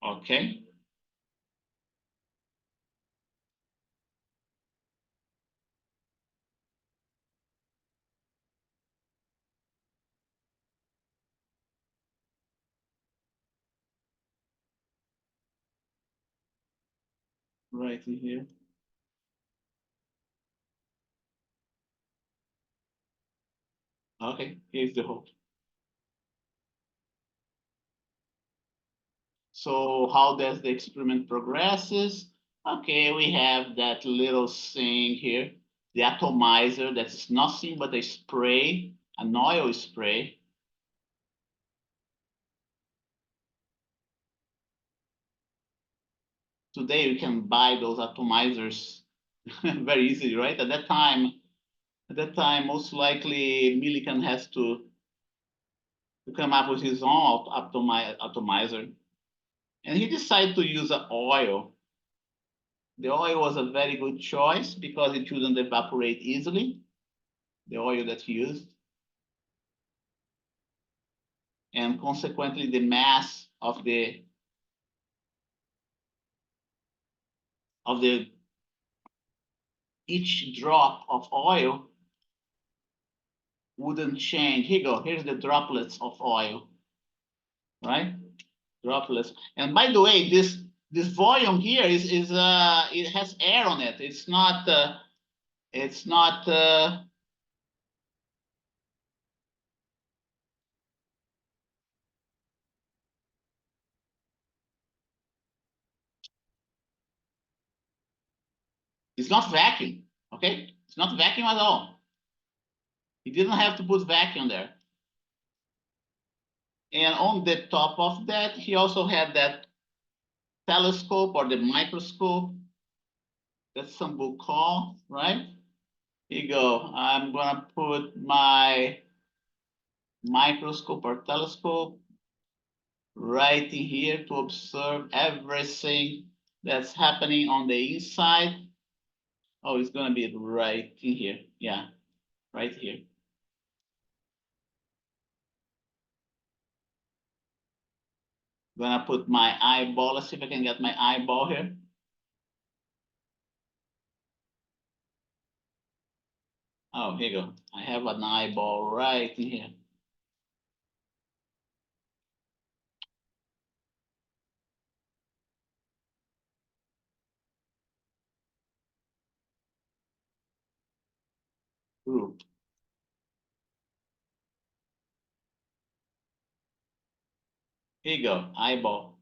Okay. Right in here. Okay, here's the hole. So how does the experiment progresses? Okay, we have that little thing here, the atomizer, that's nothing but a spray, an oil spray. Today you can buy those atomizers very easily, right? At that time, most likely Millikan has to come up with his own atomizer. And he decided to use oil. The oil was a very good choice because it shouldn't evaporate easily, the oil that he used. And consequently, the mass of the each drop of oil wouldn't change. Here you go. Here's the droplets of oil, right? Droplets. And by the way, this volume here is it has air on it. It's not it's not it's not vacuum. Okay, it's not vacuum at all. He didn't have to put vacuum there. And on the top of that, he also had that telescope or the microscope. That's some book call, right? Here you go. I'm gonna put my microscope or telescope right in here to observe everything that's happening on the inside. Oh, it's gonna be right in here. Yeah, right here. Gonna put my eyeball. Let's see if I can get my eyeball here. Oh, here you go. I have an eyeball right in here. Group. Here you go, eyeball.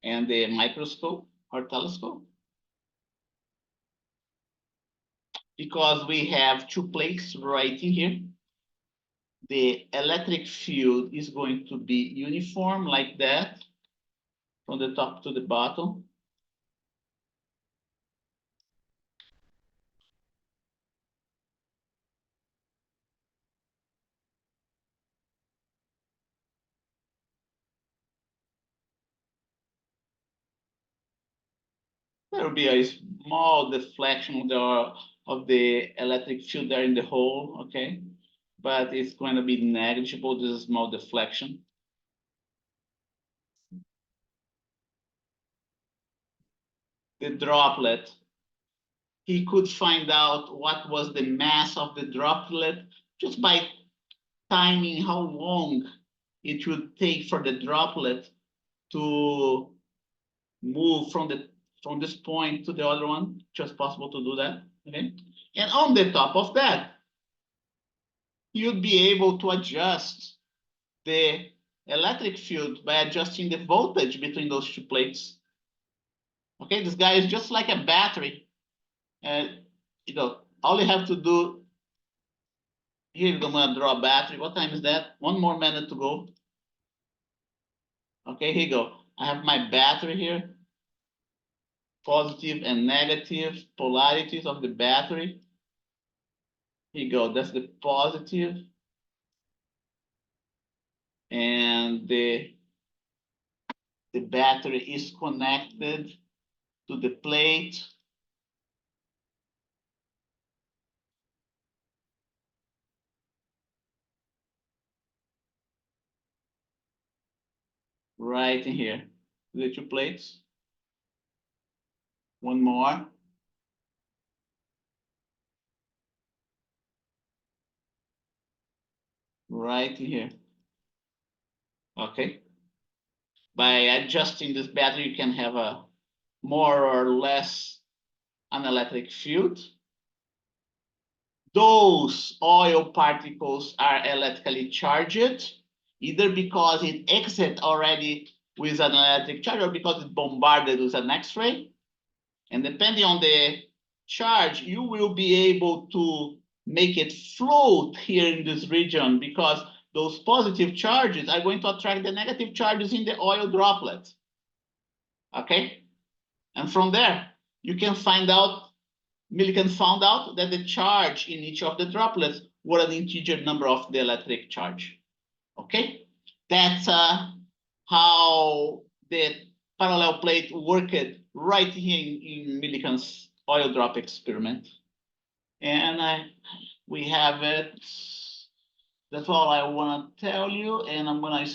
And the microscope or telescope. Because we have two plates right in here, the electric field is going to be uniform like that from the top to the bottom. There will be a small deflection of the electric field there in the hole, okay? But it's going to be negligible, this small deflection. The droplet, he could find out what was the mass of the droplet just by timing how long it would take for the droplet to move from this point to the other one. Just possible to do that. Okay. And on the top of that, you'd be able to adjust the electric field by adjusting the voltage between those two plates. Okay, this guy is just like a battery. You know, all you have to do Here I'm gonna draw a battery. What time is that? One more minute to go. Okay, here you go. I have my battery here. Positive and negative polarities of the battery. Here you go. That's the positive. And the battery is connected to the plate. Right in here. The two plates. One more. Right in here. Okay. By adjusting this battery, you can have a more or less an electric field. Those oil particles are electrically charged, either because it exits already with an electric charge or because it's bombarded with an X-ray. And depending on the charge, you will be able to make it float here in this region because those positive charges are going to attract the negative charges in the oil droplets. Okay? And from there, you can find out, Millikan found out that the charge in each of the droplets were an integer number of the electric charge. Okay? That's how the parallel plate worked right here in Millikan's oil drop experiment. And we have it. That's all I want to tell you. And I'm going to